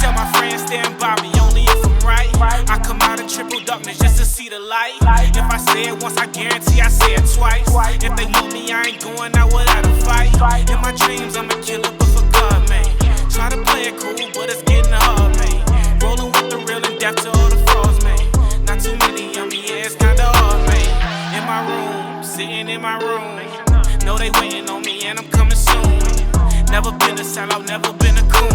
tell my friends stand by me only if I'm right. I come out of triple darkness just to see the light. If I say it once, I guarantee I say it twice. If they want me, I ain't going out without a fight. In my dreams, I'm a killer, but for God, man. Try to play it cool, but it's getting hard, man. Rolling with the real and death to all the frauds, man. Not too many on me, yeah, it's kinda hard, man. In my room, sitting in my room. Know they waiting on me and I'm coming soon. Never been a sellout, never been a coon.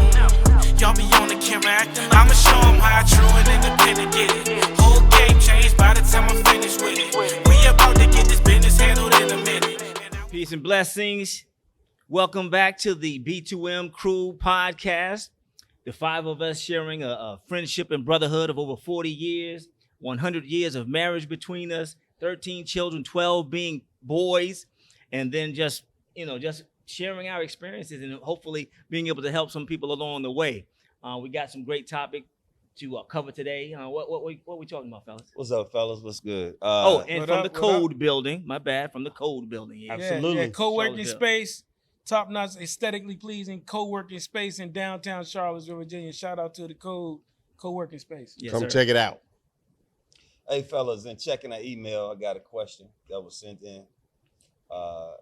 Y'all be on the camera acting like I'ma show them how true and independent get it. Whole game changed by the time I'm finished with it. We about to get this business handled in a minute. Peace and blessings. Welcome back to the B2M Crew podcast. The five of us sharing a friendship and brotherhood of over 40 years, 100 years of marriage between us, 13 children, 12 being boys, and then just sharing our experiences and hopefully being able to help some people along the way. We got some great topic to cover today. What we talking about, fellas? What's up, fellas? What's good? And from the Code building. My bad, from the Code building. Yeah. Absolutely. Yeah, co-working space, top-notch, aesthetically pleasing co-working space in downtown Charlottesville, Virginia. Shout out to the Code co-working space. Yes, Come sir. check it out. Hey, fellas, in checking our email, I got a question that was sent in. A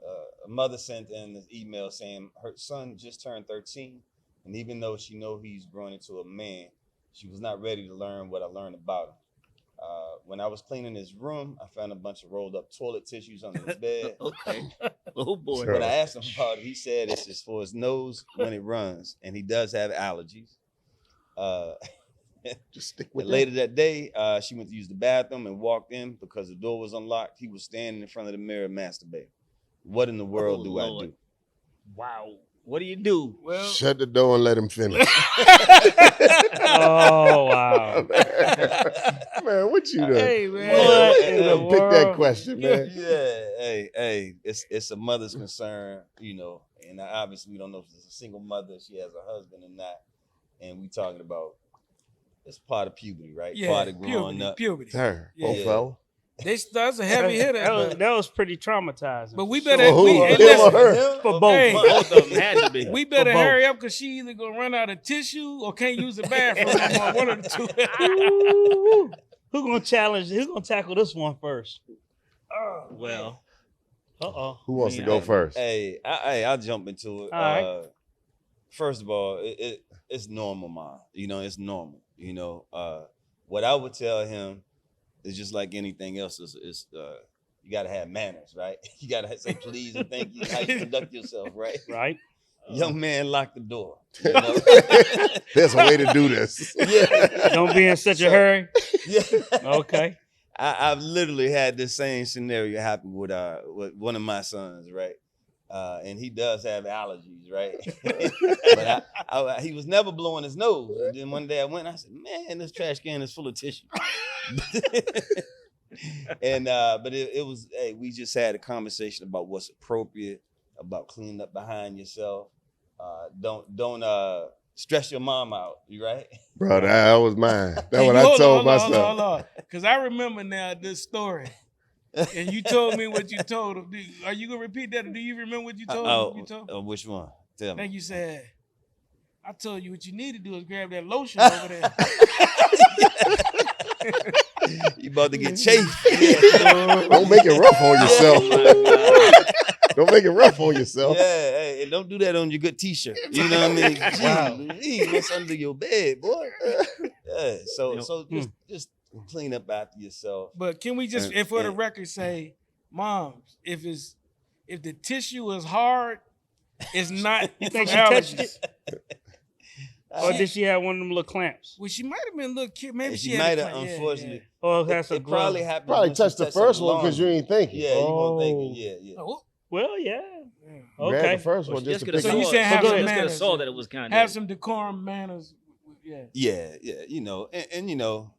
mother sent in this email saying her son just turned 13, and even though she know he's growing into a man, she was not ready to learn what I learned about him. When I was cleaning his room, I found a bunch of rolled up toilet tissues under his bed. Okay. Oh boy. When I asked him about it, he said it's just for his nose when it runs, and he does have allergies. Just stick with Later that day, she went to use the bathroom and walked in because the door was unlocked. He was standing in front of the mirror masturbating. What in the world do Lord. I do? Wow. What do you do? Well, Shut the door and let him finish. Oh, wow. Man, what you doing? hey, man. What in the Don't pick that world? question, man. Yeah, hey, it's a mother's concern, and obviously we don't know if it's a single mother, she has a husband or not, and we talking about it's part of puberty, right? Yeah, Part of growing up. puberty. Her, Yeah. both fella. That's a heavy hitter. That was pretty traumatizing. But we for better, For who? hey, Him or listen, her? For both. Hey. Both of them had to be. we better For both. hurry up because she either gonna run out of tissue or can't use the bathroom no more. One of the two. Ooh. Who's gonna challenge? Who's gonna tackle this one first? Well, Who wants to go first? Hey, I'll jump into it. All right. First of all, it's normal, Mom. It's normal. What I would tell him is just like anything else. Is you gotta have manners, right? You gotta say please and thank you. How you conduct yourself, right? Right. Young man, lock the door. There's a way to do this. Yeah. Don't be in such a hurry. Yeah. Okay. I've literally had this same scenario happen with one of my sons, right? And he does have allergies, right? But he was never blowing his nose. And then one day I went, I said, man, this trash can is full of tissue. But it was, hey, we just had a conversation about what's appropriate, about cleaning up behind yourself. Don't stress your mom out, you right? Bro, that was mine. That's what I Hold told on, myself. Hold on. Because I remember now this story. And you told me what you told him. Are you going to repeat that? Or do you remember what you told him? Which one? Tell I me. think you said, I told you what you need to do is grab that lotion over there. You about to get chafed. Don't make it rough on yourself. Don't make it rough on yourself. Yeah, hey, and don't do that on your good t-shirt. You know what I mean? Wow. What's under your bed, boy? Yeah. So just clean up after yourself. But can we just, and for the record, say, moms, if the tissue is hard, it's not You from think she touched allergies. it? Or did she have one of them little clamps? Well, she might have been a little cute. Maybe She had might a have, clamp. unfortunately. Or has a It probably glove? happened. Probably when she touched the touched first the one because you laundry. ain't thinking. Yeah, you weren't thinking. Oh. Yeah. Oh, Well, yeah. Grab Okay. the first one just to pick So it you up. saying have Go some ahead. just could have manners. saw that it was kind Have of. some decorum manners. Yeah. Yeah. And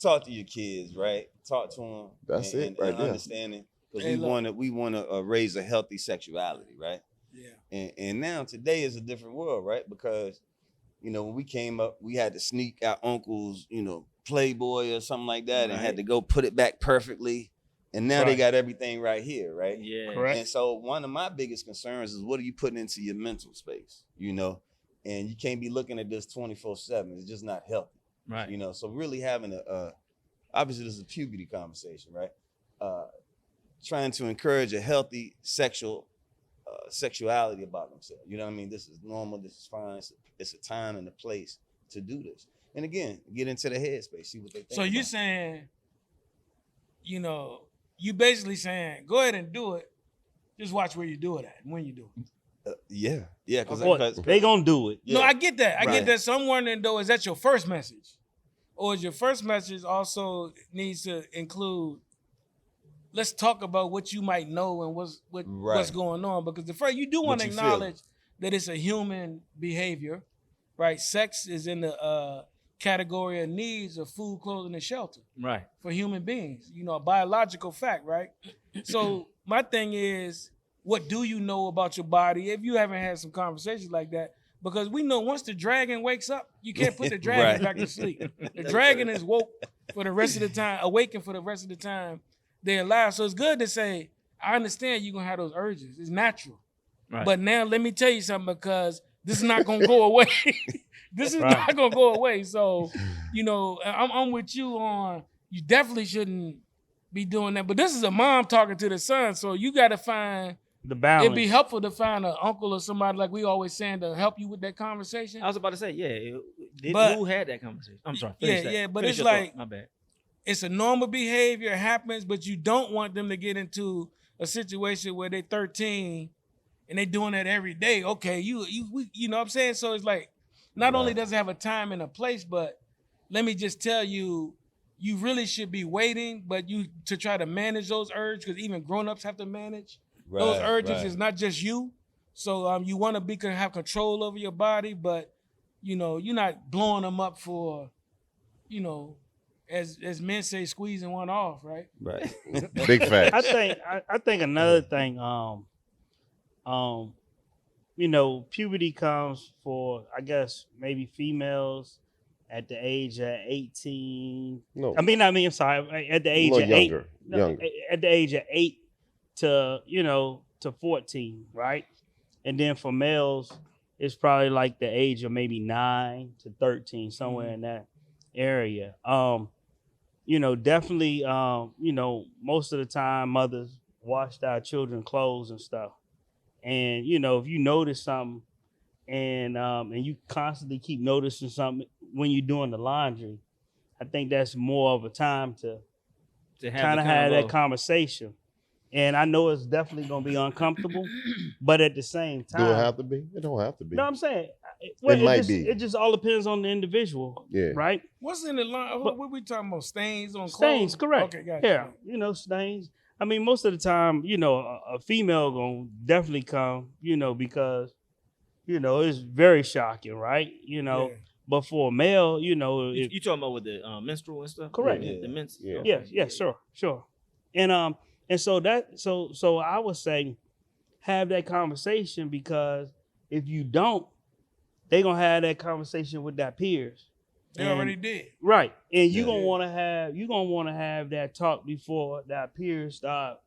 talk to your kids, right? Talk to them. That's it right and there. understanding, because Hey, we want to raise a healthy sexuality, right? Yeah. And now today is a different world, right? Because when we came up, we had to sneak our uncle's, Playboy or something like that, and had to go put it back perfectly. And now they Right. got everything right here, right? Yeah. Correct. And so one of my biggest concerns is what are you putting into your mental space? and you can't be looking at this 24/7. It's just not healthy. Right. You know, so really having obviously this is a puberty conversation, right? Trying to encourage a healthy sexuality about themselves. You know what I mean? This is normal. This is fine. It's a time and a place to do this. And again, get into the headspace, see what they think. So you're saying, you know, you basically saying, go ahead and do it. Just watch where you do it at and when you do it. Yeah, because They gonna do it. yeah. No, I get that. I Right. get that. So I'm wondering though, is that your first message? Or is your first message also needs to include, let's talk about what you might know and what's Right. going on? Because the first, you do want to What you feel. acknowledge that it's a human behavior, right? Sex is in the category of needs of food, clothing, and shelter Right. for human beings. You know, a biological fact, right? So my thing is, what do you know about your body if you haven't had some conversations like that? Because we know once the dragon wakes up, you can't put the dragon Right. back to sleep. The dragon is woke for the rest of the time, awakened for the rest of the time they're alive. So it's good to say, I understand you're going to have those urges. It's natural. Right. But now let me tell you something, because this is not going to go away. This is Right. not going to go away. So, you know, I'm with you on, you definitely shouldn't be doing that. But this is a mom talking to the son. So you got to find, The balance. it'd be helpful to find an uncle or somebody, like we always saying, to help you with that conversation. I was about to say, yeah. But- Who had that conversation? I'm sorry. Yeah, Finish that. yeah, but Finish it's your thought. like- My bad. It's a normal behavior, it happens, but you don't want them to get into a situation where they 13 and they doing that every day. Okay, you know what I'm saying? So it's like, not only does it have a time and a place, but let me just tell you, you really should be waiting, but you to try to manage those urges, because even grown-ups have to manage those Right, urges. right. It's not just you. So you want to have control over your body, but you know, you're not blowing them up for, you know, as men say, squeezing one off, right? Right. Big facts. I think another thing, you know, puberty comes for, I guess, maybe females at the age of 18. No, I'm sorry, at the a age little of 8. younger. No, Younger. at the age of 8 to, you know, to 14, right? And then for males, it's probably like the age of maybe 9 to 13, somewhere in that area. You know, definitely, you know, most of the time mothers washed our children clothes and stuff. And, you know, if you notice something and you constantly keep noticing something when you're doing the laundry, I think that's more of a time to kind of have that conversation. And I know it's definitely going to be uncomfortable, but at the same time. Do it have to be? It don't have to be. No, I'm saying. might be. It just all depends on the individual. Yeah. Right? What's in the line? But- What we talking about? Stains on clothes? Stains, correct. Okay, gotcha. Yeah, you know, stains. I mean, most of the time, you know, a female gonna definitely come, you know, because, you know, it's very shocking, right? You know, Yeah. but for a male, you know, You talking about with the menstrual and stuff? Correct. The mens- Yeah. okay. yeah, sure. And so I would say have that conversation, because if you don't, they gonna have that conversation with their peers. They And- already did. Right. And you Yeah. gonna wanna have that talk before that peers start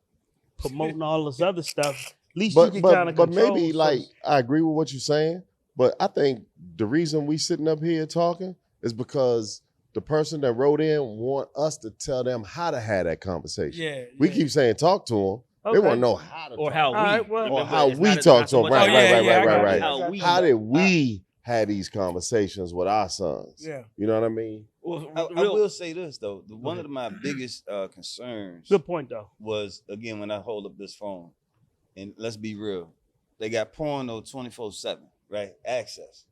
promoting all this other stuff. At least you can kind of but control. maybe like I agree with what you're saying, but I think the reason we sitting up here talking is because the person that wrote in want us to tell them how to have that conversation. Yeah. We yeah. keep saying talk to them. They Okay. want to know how to Or talk. how we. All right, well- remember, Or how it's we not talk so to much them. Right, how right, we- right, right, right. How we. How did we have these conversations with our sons? Yeah. You know what I mean? Well, I real- will say this though. One of my biggest concerns Good point though. was, again, when I hold up this phone, and let's be real, they got porno 24/7, right? Access.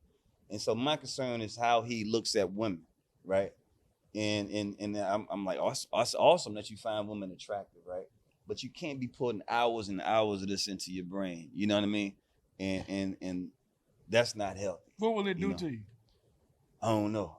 And so my concern is how he looks at women, right? And I'm like, it's awesome that you find women attractive, right? But you can't be putting hours and hours of this into your brain. You know what I mean? And that's not healthy. What will it do You know. to you? I don't know.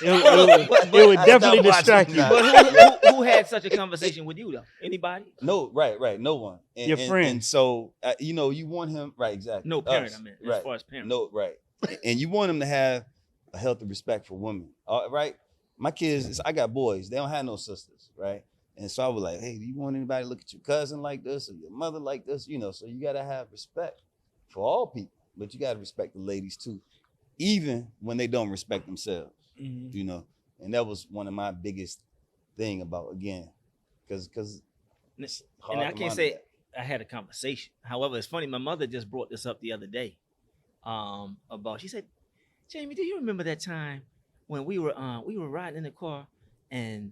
It would definitely distract you. But who had such a conversation with you though? Anybody? No, right, no one. And, Your friend. And so, you know, you want him, right, exactly. No parent. Us, I mean, right. as far as parents. No, right. And you want him to have a healthy respect for women, right? My kids, I got boys. They don't have no sisters, right? And so I was like, hey, do you want anybody to look at your cousin like this or your mother like this? You know, so you got to have respect for all people, but you gotta respect the ladies too, even when they don't respect themselves. Mhm. You know, and that was one of my biggest thing about again, because And I can't say I had a conversation. However, it's funny. My mother just brought this up the other day. About she said, Jamie, do you remember that time when we were riding in the car and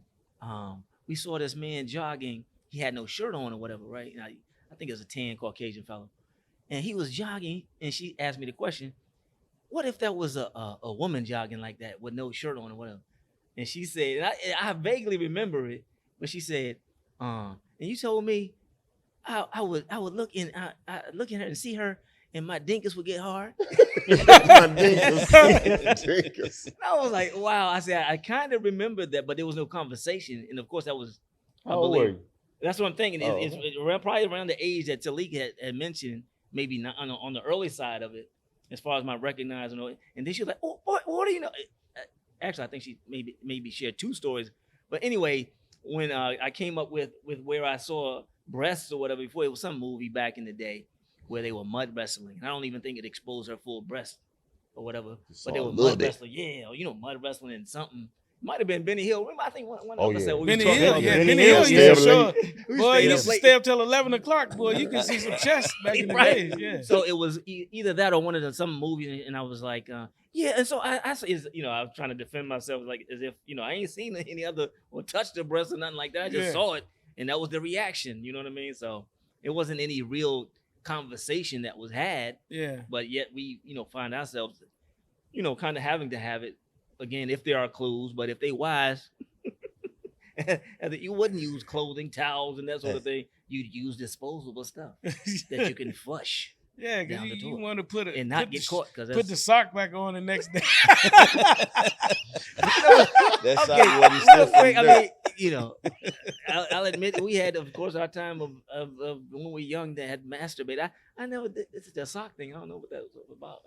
we saw this man jogging? He had no shirt on or whatever, right? And I think it was a tan Caucasian fellow, and he was jogging. And she asked me the question, "What if that was a woman jogging like that with no shirt on or whatever?" And she said, and I vaguely remember it, but she said, and you told me I would look in look at her and see her, and my dinkus would get hard. My dinkus. I was like, wow. I said I kind of remembered that, but there was no conversation, and of course that was. How old were you? That's what I'm thinking. Oh, It's probably around the age that Talik had mentioned, maybe not on the early side of it, as far as my recognizing. And then she was like, "Oh, what do you know?" Actually, I think she maybe shared two stories. But anyway, when I came up with where I saw breasts or whatever before, it was some movie back in the day where they were mud wrestling. And I don't even think it exposed her full breast or whatever. But they were mud wrestling. Yeah, mud wrestling and something. Might have been Benny Hill. Remember, I think one Oh, episode yeah. we Benny was talking Hill, about yeah, that. Benny Hill, yeah, sure. Boy, stayed you up used to late. stay up till 11 o'clock, boy. You can see some chest back in the Right. days, yeah. So it was either that or one of some movie, and I was like, yeah. And so I said, I was trying to defend myself, like as if I ain't seen any other or touched the breast or nothing like that. I just saw it, and that was the reaction. You know what I mean? So it wasn't any real conversation that was had. Yeah. But yet we, find ourselves, kind of having to have it again if there are clues, but if they wise. You wouldn't use clothing, towels, and that sort of thing. You'd use disposable stuff that you can flush. Yeah, because you want to put it and not get caught. Because put the sock back on the next day. That's okay. What he's still I mean, I'll admit we had, of course, our time of when we were young that had masturbated. I never did. It's the sock thing. I don't know what that was about.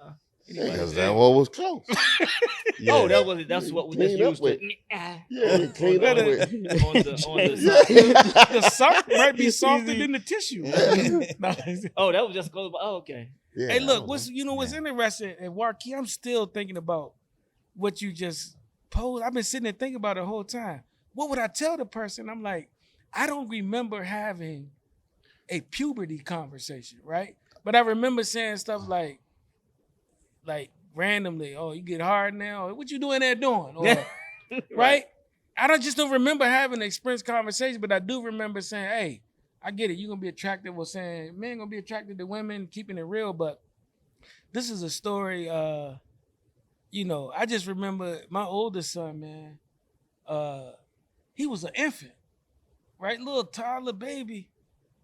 Anyway. Because that one was close. Yeah. Oh, that's what we just used to. Yeah, clean up with. On the sock. The sock might be softer than the tissue. Oh, that was just close. Oh, okay. Yeah, hey, look, what's interesting, and Warkey, I'm still thinking about what you just posed. I've been sitting there thinking about it the whole time. What would I tell the person? I'm like, I don't remember having a puberty conversation, right? But I remember saying stuff like randomly, oh, you get hard now? What you doing there doing? Or, right? I just don't remember having an experience conversation, but I do remember saying, hey, I get it. You're going to be attracted, or saying men going to be attracted to women, keeping it real. But this is a story, I just remember my oldest son, man, he was an infant, right? Little toddler baby.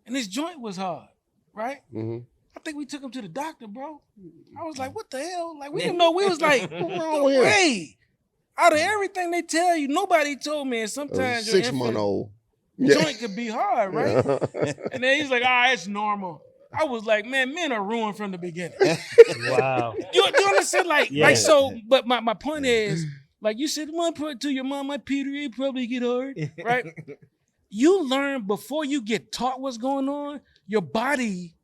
And his joint was hard, right? Mm-hmm. I think we took him to the doctor, bro. I was like, what the hell? Like, we didn't know. We was like, hey, out of everything they tell you, nobody told me. And sometimes your 6-month-old joint could be hard, right? And then he's like, it's normal. I was like, man, men are ruined from the beginning. Wow. You understand? But my point is, like you said, to your mom, my Peter, probably get hard, right? You learn before you get taught what's going on, your body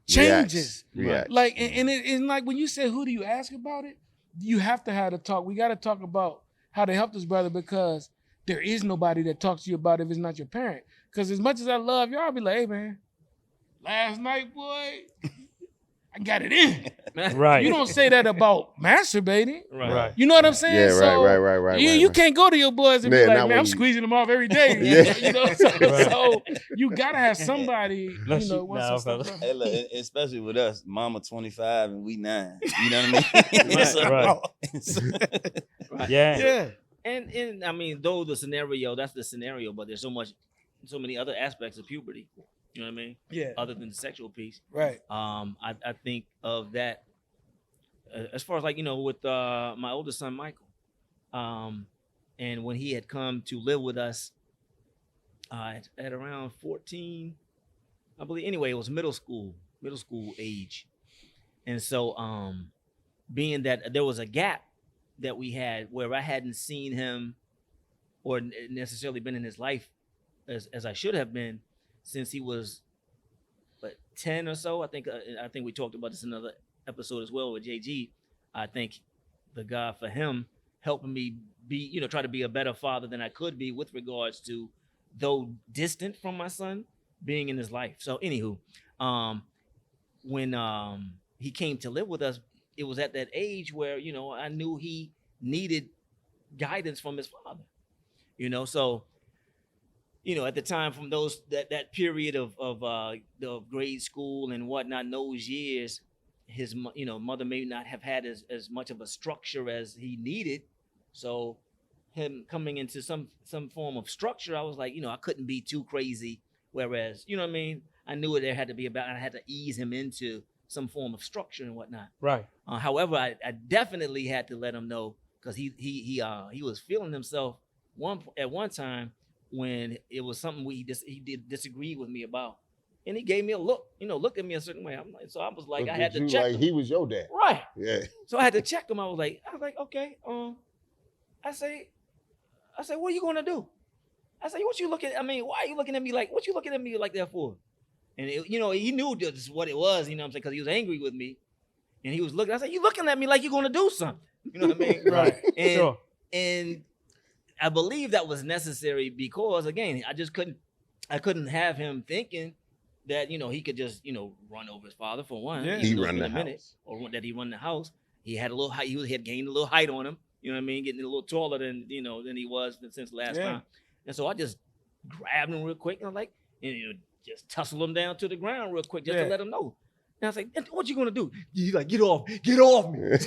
changes. Reacts. Like, and like when you say, who do you ask about it? You have to have the talk. We got to talk about how to help this brother, because there is nobody that talks to you about it if it's not your parent. Because as much as I love y'all, I'll be like, hey, man, last night, boy, I got it in. Right. You don't say that about masturbating. Right. You know what I'm saying? Yeah, right. You can't go to your boys and be like, man, I'm squeezing them off every day. Yeah. So you got to have somebody, once hey, look, especially with us, mama 25 and we 9. You know what I mean? Right. Yeah. And I mean, though that's the scenario, but there's so many other aspects of puberty. You know what I mean? Yeah. Other than the sexual piece. Right. I think of that as far as with my oldest son, Michael. And when he had come to live with us at around 14, I believe. Anyway, it was middle school age. And so being that there was a gap that we had where I hadn't seen him or necessarily been in his life as I should have been since he was 10 or so. I think we talked about this in another episode as well with JG, I think the God for him helping me be, try to be a better father than I could be with regards to, though distant from my son, being in his life. So anywho, when he came to live with us, it was at that age where, I knew he needed guidance from his father, so, at the time from that period of grade school and whatnot, in those years, his, mother may not have had as much of a structure as he needed. So him coming into some form of structure, I was like, I couldn't be too crazy. Whereas, I knew there had to be I had to ease him into some form of structure and whatnot. Right. However, I definitely had to let him know, because he was feeling himself at one time when it was something he did disagree with me about, and he gave me a look, looked at me a certain way. So I was like, I had to check him. He was your dad, right? Yeah. So I had to check him. I was like, okay. I say, what are you gonna do? I say, what you looking? I mean, why are you looking at me like? What you looking at me like that for? And he knew just what it was. You know what I'm saying? Because he was angry with me, and he was looking. I said, you looking at me like you're gonna do something. You know what I mean? Right. And, Sure. And I believe that was necessary because, again, I couldn't have him thinking that, he could just, run over his father, for one. Yeah. He run the house. Or that he run the house. He had a little height. He had gained a little height on him. You know what I mean? Getting a little taller than he was since last time. And so I just grabbed him real quick and just tussle him down to the ground real quick just to let him know. And I was like, what you gonna do? He's like, get off me, get off me. You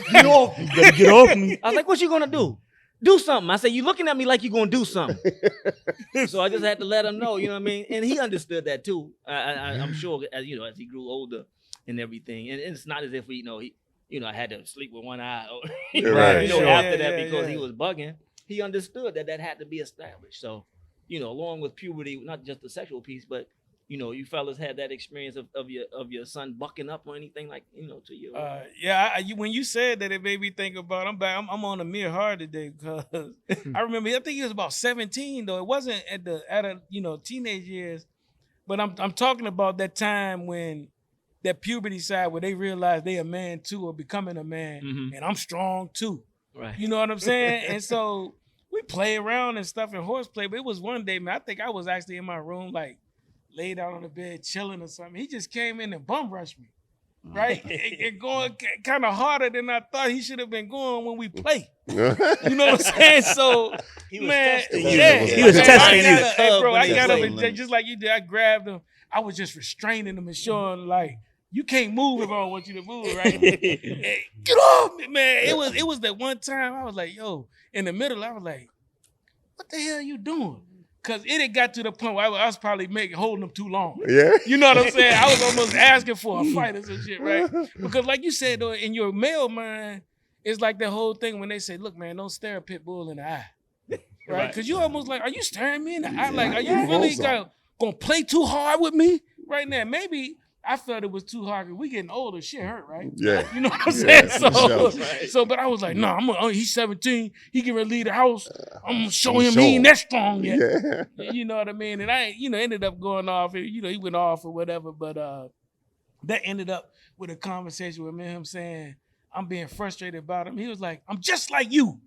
gotta get off me. I was like, what you gonna do? Do something. I said, you looking at me like you gonna do something. So I just had to let him know, you know what I mean? And he understood that too. I'm sure as he grew older and everything. And it's not as if I had to sleep with one eye Right. after that because he was bugging. He understood that had to be established. So, along with puberty, not just the sexual piece, but you fellas had that experience of your son bucking up or anything like, to you. When you said that, it made me think about. I'm on a mere hard today because I remember. I think he was about 17 though. It wasn't at teenage years, but I'm talking about that time when that puberty side where they realize they a man too or becoming a man, and I'm strong too. Right. You know what I'm saying? And so we play around and stuff and horseplay. But it was one day, man. I think I was actually in my room like, laid out on the bed, chilling or something. He just came in and bum rushed me, right? and going kind of harder than I thought he should have been going when we play. You know what I'm saying? So, He was man, testing you. He was testing you. Hey, bro, I got him Limits. and just like you did. I grabbed him. I was just restraining him and showing like, you can't move if I don't want you to move, right? Hey, get off me, man. It was that one time I was like, yo, in the middle, I was like, what the hell are you doing? Because it had got to the point where I was probably holding them too long. Yeah. You know what I'm saying? I was almost asking for a fight or some shit, right? Because like you said, though, in your male mind, it's like that whole thing when they say, look, man, don't stare a pit bull in the eye. Right? Because you almost like, are you staring me in the eye? Like, are you really going to play too hard with me right now? Maybe I felt it was too hard because we getting older. Shit hurt, right? Yeah. You know what I'm saying? for So, but I was like, no, he's 17. He can leave the house. I'm going to show him he ain't that strong yet. Yeah. You know what I mean? And I, ended up going off. He went off or whatever. But that ended up with a conversation with me and him saying, I'm being frustrated about him. He was like, I'm just like you.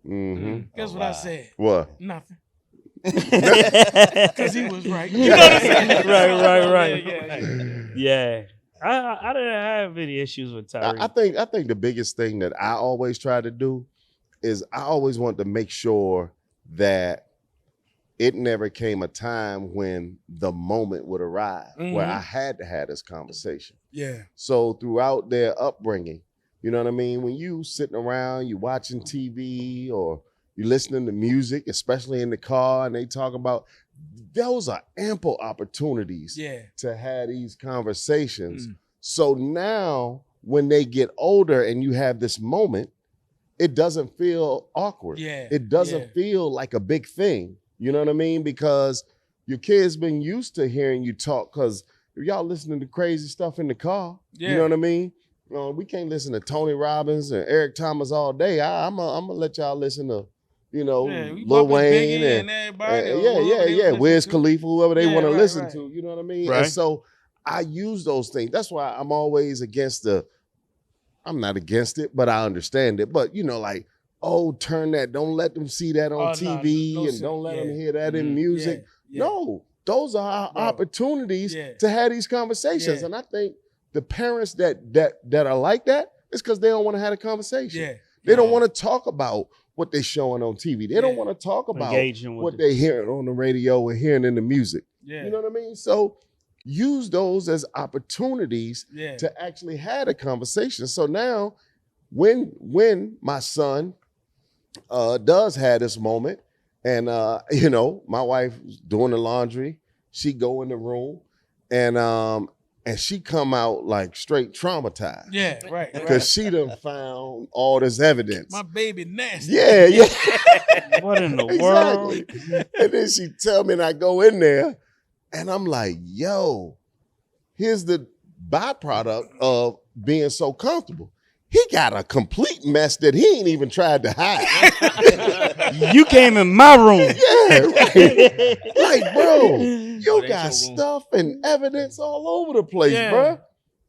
Mm-hmm. Guess what I said? What? Nothing. Because he was right. You know what I'm saying? Right. Yeah. I didn't have any issues with Tyree. I think the biggest thing that I always try to do is I always want to make sure that it never came a time when the moment would arrive where I had to have this conversation. Yeah. So throughout their upbringing, you know what I mean? When you sitting around, you watching TV or you listening to music, especially in the car, and they talk about, those are ample opportunities to have these conversations. So now when they get older and you have this moment, it doesn't feel awkward. Yeah. It doesn't feel like a big thing. You know what I mean? Because your kids been used to hearing you talk, because if y'all listening to crazy stuff in the car, you know what I mean? We can't listen to Tony Robbins and Eric Thomas all day. I'm gonna let y'all listen to, Lil Wayne and everybody. Wiz Khalifa, whoever they want to listen to. You know what I mean? Right. And so I use those things. That's why I'm always against I'm not against it, but I understand it. But like, oh, turn that, don't let them see that on TV no, and don't let them hear that Mhm. in music. Yeah. No, those are our Bro. opportunities Yeah. to have these conversations. Yeah. And I think the parents that are like that is because they don't want to have a conversation. Yeah. They don't want to talk about what they're showing on TV. They don't Yeah. want to talk about Engaging with what it. they're hearing on the radio and hearing in the music. Yeah. You know what I mean? So use those as opportunities Yeah. to actually have a conversation. So now when my son does have this moment and my wife's doing the laundry, she go in the room and she come out like straight traumatized. Yeah, right. Because she done found all this evidence. My baby nasty. Yeah. What in the world? Exactly. And then she tell me and I go in there and I'm like, yo, here's the byproduct of being so comfortable. He got a complete mess that he ain't even tried to hide. You came in my room. Yeah, right. Like, bro, you That ain't got your room. stuff and evidence all over the place, Yeah. bro.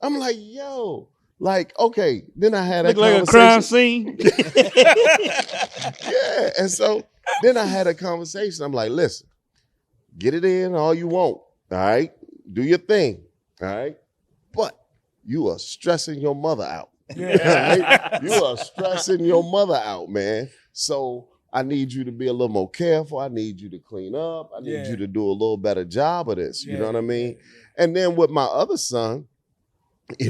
I'm like, yo, like, okay. Then I had Look that like a conversation. crime scene. Yeah. And so then I had a conversation. I'm like, listen, get it in all you want. All right. Do your thing. All right. But you are stressing your mother out. Right? You are stressing your mother out, man. So I need you to be a little more careful. I need you to clean up. I need Yeah. you to do a little better job of this. You Yeah, know what I mean? yeah, And then with my other son, he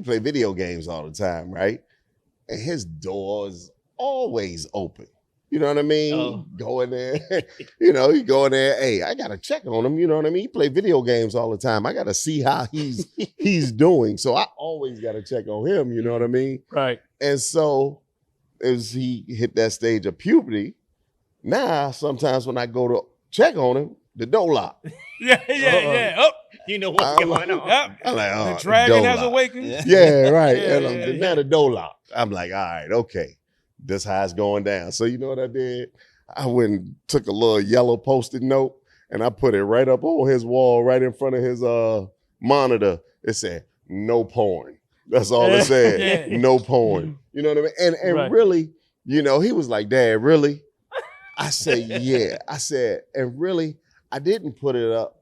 play video games all the time, right? And his door is always open. You know what I mean? Oh. Go in there, he go in there. Hey, I gotta check on him. You know what I mean? He play video games all the time. I gotta see how he's doing. So I always gotta check on him. You know what I mean? Right. And so as he hit that stage of puberty, now sometimes when I go to check on him, the door locked. yeah. Oh, You know what's I'm going on. yep. I'm like, oh, The dragon door has locked. awakened. Yeah, right. Yeah, And now the door locked. I'm like, all right, okay. This how it's going down. So you know what I did? I went and took a little yellow Post-it note and I put it right up on his wall, right in front of his monitor. It said, no porn. That's all it said. Yeah. No porn. You know what I mean? And Right. really, he was like, Dad, really? I said, yeah. I said, and really, I didn't put it up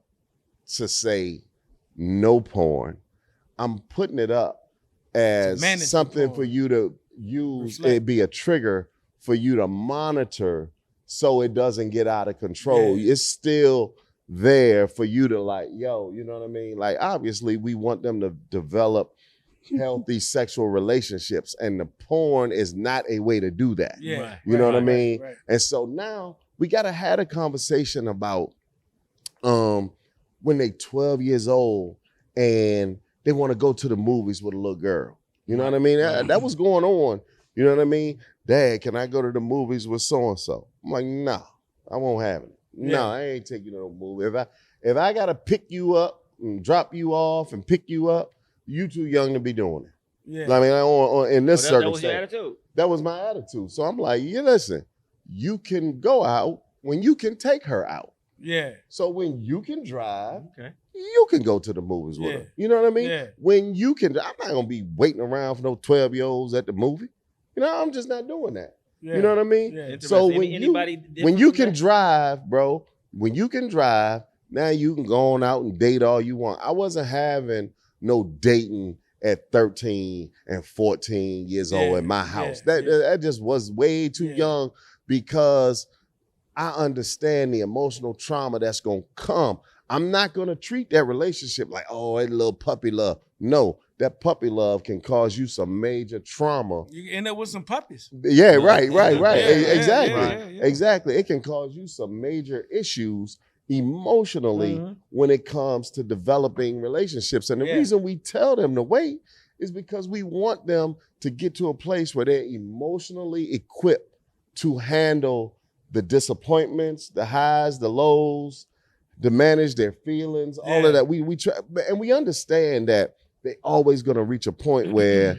to say no porn. I'm putting it up as manage something porn. for you to use. Reflect. It'd be a trigger for you to monitor so it doesn't get out of control. Yeah. It's still there for you to like, yo, you know what I mean? Like, obviously, we want them to develop healthy sexual relationships, and the porn is not a way to do that. Yeah. Right. You know what I right, mean? right. And so now we got to have a conversation about when they 12 years old and they want to go to the movies with a little girl. You know what I mean? That was going on. You know what I mean? Dad, can I go to the movies with so-and-so? I'm like, no, I won't have it. No, Yeah. I ain't taking you to no movie. If I got to pick you up and drop you off and pick you up, you too young to be doing it. Yeah. I mean, in this Oh, that was your circumstance. attitude. That was my attitude. So I'm like, yeah, listen, you can go out when you can take her out. Yeah. So when you can drive, Okay. you can go to the movies with Yeah. her. You know what I mean? Yeah. When you can, I'm not gonna be waiting around for no 12-year-olds at the movie. You know, I'm just not doing that. Yeah. You know what I mean? Yeah. So Interesting. when Anybody when different you from can that? drive, bro, when you can drive, now you can go on out and date all you want. I wasn't having no dating at 13 and 14 years old Yeah, in my house. yeah, That just was way too Yeah. young because I understand the emotional trauma that's gonna come. I'm not gonna treat that relationship like, oh, a little puppy love. No, that puppy love can cause you some major trauma. You end up with some puppies. Yeah, right. Yeah, Exactly. yeah. Exactly. It can cause you some major issues emotionally Mhm. when it comes to developing relationships. And the Yeah. reason we tell them to wait is because we want them to get to a place where they're emotionally equipped to handle the disappointments, the highs, the lows, to manage their feelings, all Yeah. of that. We try, and we understand that they're always going to reach a point where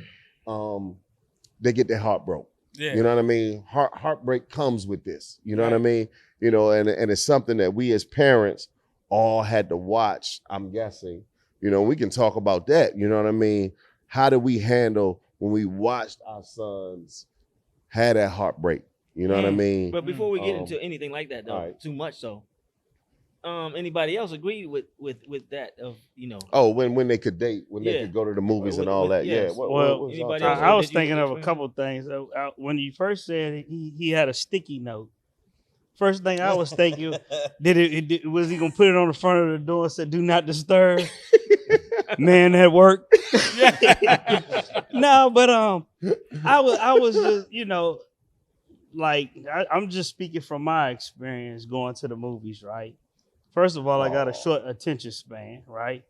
they get their heart broke. Yeah. You know what I mean? Heartbreak comes with this. You know what I Right. mean? And it's something that we as parents all had to watch, I'm guessing, You know, we can talk about that. You know what I mean? How do we handle when we watched our sons had that heartbreak? You know what I mean? But before we get into anything like that, though, right. too much so. Anybody else agree with that? Of Oh, when they could date, when they Yeah. could go to the movies and With- all with- that. yes. Yeah. Well, what's anybody all else? time? I was Did you thinking of a experience- couple things. When you first said he had a sticky note, first thing I was thinking, was he gonna put it on the front of the door and say "Do not disturb"? Man at work. No, but I was just like I'm just speaking from my experience going to the movies, right? First of all, I got a short attention span, right?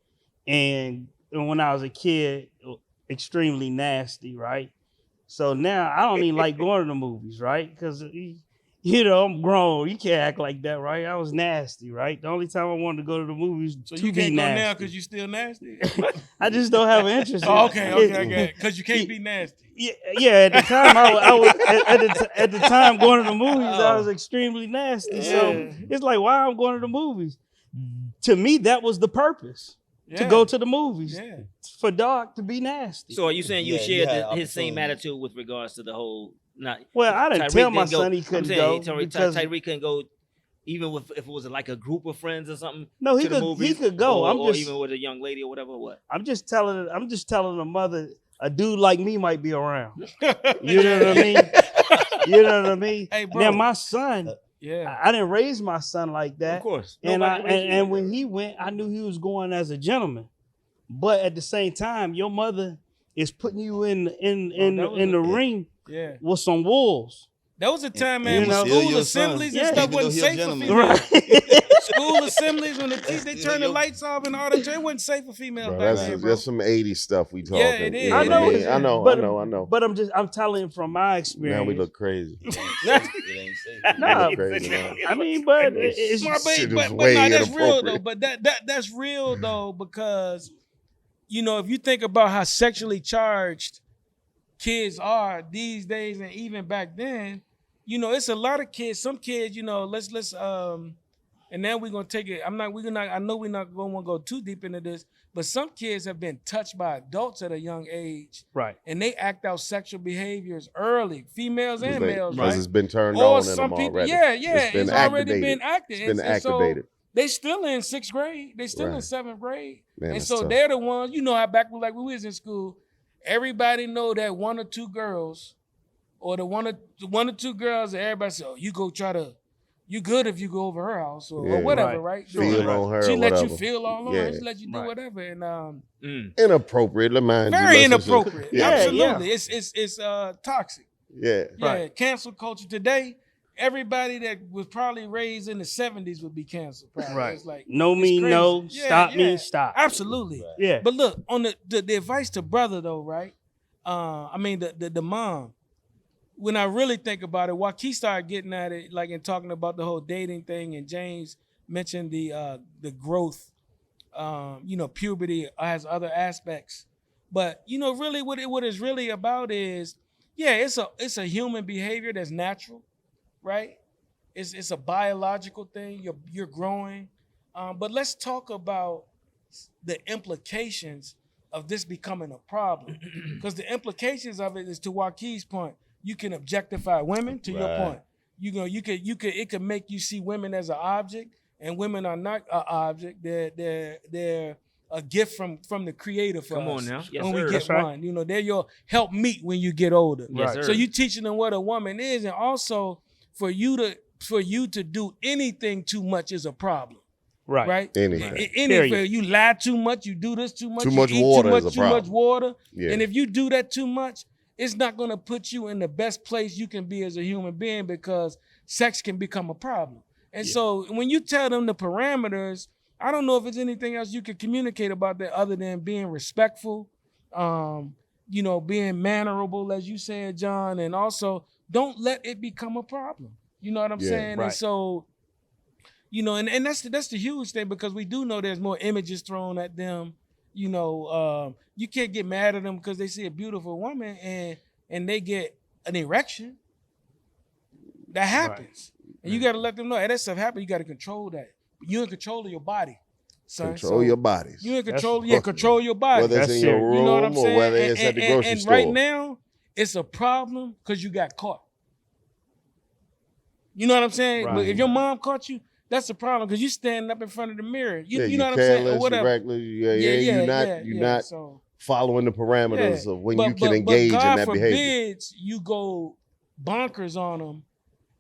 And when I was a kid, extremely nasty, right? So now I don't even like going to the movies, right? Because I'm grown. You can't act like that, right? I was nasty, right? The only time I wanted to go to the movies So to you be can't go nasty. now because you still nasty? I just don't have an interest. Oh, in okay, it. I got it. Because you can't be nasty. Yeah. At the time, I was at the time going to the movies. I was extremely nasty. So it's like, why I'm going to the movies? To me, that was the purpose to go to the movies for Doc to be nasty. So are you saying you Yeah, you shared had his same opportunities. attitude with regards to the whole? Well, I didn't Tyreek tell my didn't go- son he I'm couldn't saying go Tyreek because couldn't go, even if it was like a group of friends or something. No, he to the could- he movies, could go. or even with a young lady or whatever. What? I'm just telling the mother a dude like me might be around. You know what I mean? You know what I mean? Hey, bro. Now my son, Yeah. I didn't raise my son like that. Of course. And Nobody raised you and like when that. he went, I knew he was going as a gentleman. But at the same time, your mother is putting you in that was the ring Yeah. with some wolves. That was a time, man, You when know? Still school your assemblies son, and stuff even though wasn't he a safe for gentleman. females. School assemblies, when they Still turn the your- lights off and all that, it wasn't safe for females Bro, back then, bro. that's some 80s stuff we talking. it is. You know I what know mean? it's- I know. But I'm telling from my experience. Now we look crazy. It ain't safe. Nah, We look crazy now. I mean, but it's Smart, Shit is but way no, that's real though. inappropriate. But that's real though, because if you think about how sexually charged kids are these days, and even back then, it's a lot of kids. Some kids, let's and now we're gonna take it. I know we're not gonna go too deep into this, but some kids have been touched by adults at a young age, right. and they act out sexual behaviors early, females and males, Because right? it's been turned Or on in some them people, already. it's already been acted. It's been And so activated. they still in 6th grade. They still in Right. 7th grade. Man, and that's so tough. they're the ones, how back when we was in school, everybody know that one or two girls, or the one or two girls that everybody say, oh, you good if you go over her house or Yeah. whatever, right? Feel on her She or let whatever. you feel all on her. Yeah. She let you do Right. whatever. And Inappropriate, mind you. very Let's just- inappropriate. Yeah. Absolutely. It's toxic. Yeah. Yeah, Right. cancel culture today. Everybody that was probably raised in the 70s would be canceled. Probably. Right. It's like No it's me, crazy. no. Yeah, Stop yeah. me, stop. Absolutely. Right. Yeah. But look, on the advice to brother though, right? I mean the mom. When I really think about it, Joaquin started getting at it, like in talking about the whole dating thing, and James mentioned the growth. Puberty has other aspects, but really what it's really about is, it's a human behavior that's natural, right? It's a biological thing. You're growing, but let's talk about the implications of this becoming a problem, because the implications of it is, to Joaquin's point, you can objectify women. To your Right. point, it could make you see women as an object, and women are not an object. They're a gift from the Creator for Come us. on now. Yes, when sir. we get That's right. one, they're your help meet when you get older. Yes, Right. sir. So you teaching them what a woman is, and also for you to do anything too much is a problem, Right. right? Anything. Anything, you lie too much, you do this too much, Too you much eat water too is much, a problem. water, Yeah. and if you do that too much, it's not going to put you in the best place you can be as a human being, because sex can become a problem. And so when you tell them the parameters, I don't know if there's anything else you can communicate about that other than being respectful, being mannerable, as you said, John, and also don't let it become a problem. You know what I'm Yeah, saying? right. And so, and that's the huge thing, because we do know there's more images thrown at them. You can't get mad at them because they see a beautiful woman and they get an erection. That happens. And you got to let them know, hey, that stuff happens. You got to control that. You're in control of your body. son. Control your bodies. You in That's- control. Yeah, control your body. Whether it's That's in your serious. room You know what I'm or saying? whether it's at the grocery and store. right now, it's a problem because you got caught. You know what I'm saying? Right. But if your mom caught you, that's a problem because you standing up in front of the mirror. You know you're what I'm saying? Or careless, whatever. you're reckless. You're not So, following the parameters of when but, you can but, engage but God in that behavior. forbids you go bonkers on them,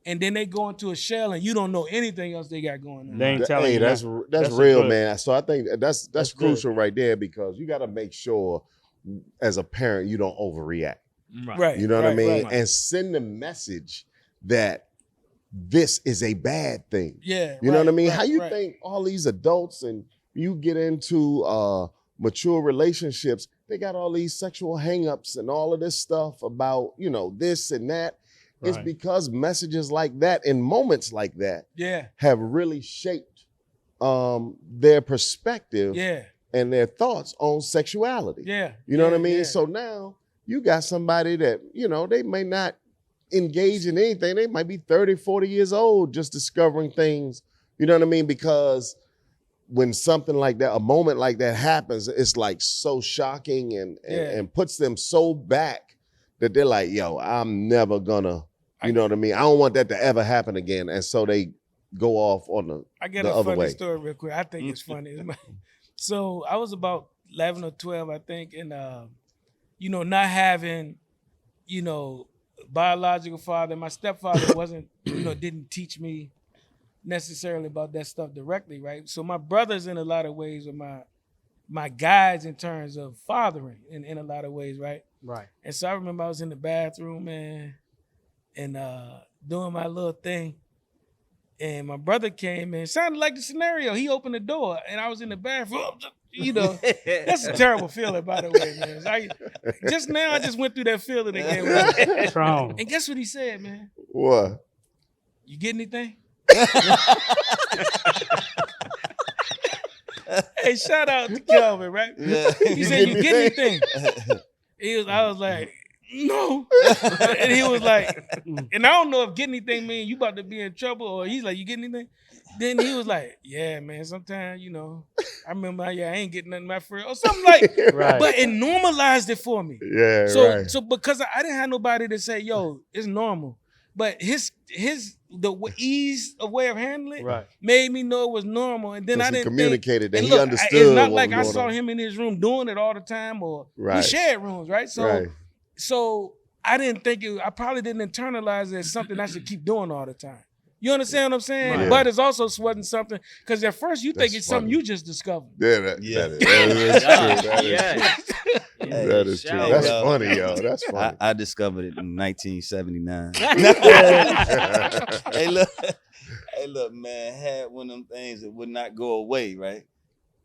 and then they go into a shell, and you don't know anything else they got going on. They ain't telling you that's nothing. that's That's a real, good- man. So I think that's That's good. crucial right there because you got to make sure as a parent you don't overreact. Right. You know what I right, mean? right. And send the message that this is a bad thing. Yeah. You know what I right, mean? right, How you right. think all these adults and you get into mature relationships, they got all these sexual hangups and all of this stuff about, this and that. It's Right. because messages like that and moments like that Yeah. have really shaped their perspective Yeah. and their thoughts on sexuality. Yeah. You know what I yeah, mean? yeah. So now you got somebody that, they may not engage in anything. They might be 30, 40 years old just discovering things, you know what I mean? Because when something like that, a moment like that happens, it's like so shocking and puts them so back that they're like, yo, I'm never gonna, you know what I mean? I don't want that to ever happen again. And so they go off on the I get the a other funny way. story real quick. I think it's funny. So I was about 11 or 12, I think, and not having, biological father. My stepfather wasn't, didn't teach me necessarily about that stuff directly, right? So my brothers, in a lot of ways, were my guides in terms of fathering, in a lot of ways, right? Right. And so I remember I was in the bathroom, man, and doing my little thing. And my brother came in. It sounded like the scenario. He opened the door, and I was in the bathroom. That's a terrible feeling, by the way, man. Just now, I just went through that feeling again. Strong. And guess what he said, man? What? You get anything? Hey, shout out to Kelvin, right? Yeah. He said, "You get anything?" I was like, "No," and he was like, and I don't know if "get anything" mean you about to be in trouble, or he's like, "You get anything?" Then he was like, "Yeah, man. Sometimes, I remember, I ain't getting nothing my friend or something like." Right. But it normalized it for me. Yeah, So, right. so because I didn't have nobody to say, "Yo, it's normal," but the ease of way of handling it Right. made me know it was normal, and then I Because he didn't communicated that and he look, understood. It's not what like was I going saw on. him in his room doing it all the time, or we Right. shared rooms, right? So, Right. so I didn't think I probably didn't internalize it as something I should keep doing all the time. You understand what I'm saying? Right. But it's also wasn't something because at first you think That's it's something funny. you just discovered. Yeah, that is true. That is true. Hey, That's yo. funny, yo. That's funny. I discovered it in 1979. Hey, look, man. Had one of them things that would not go away, right?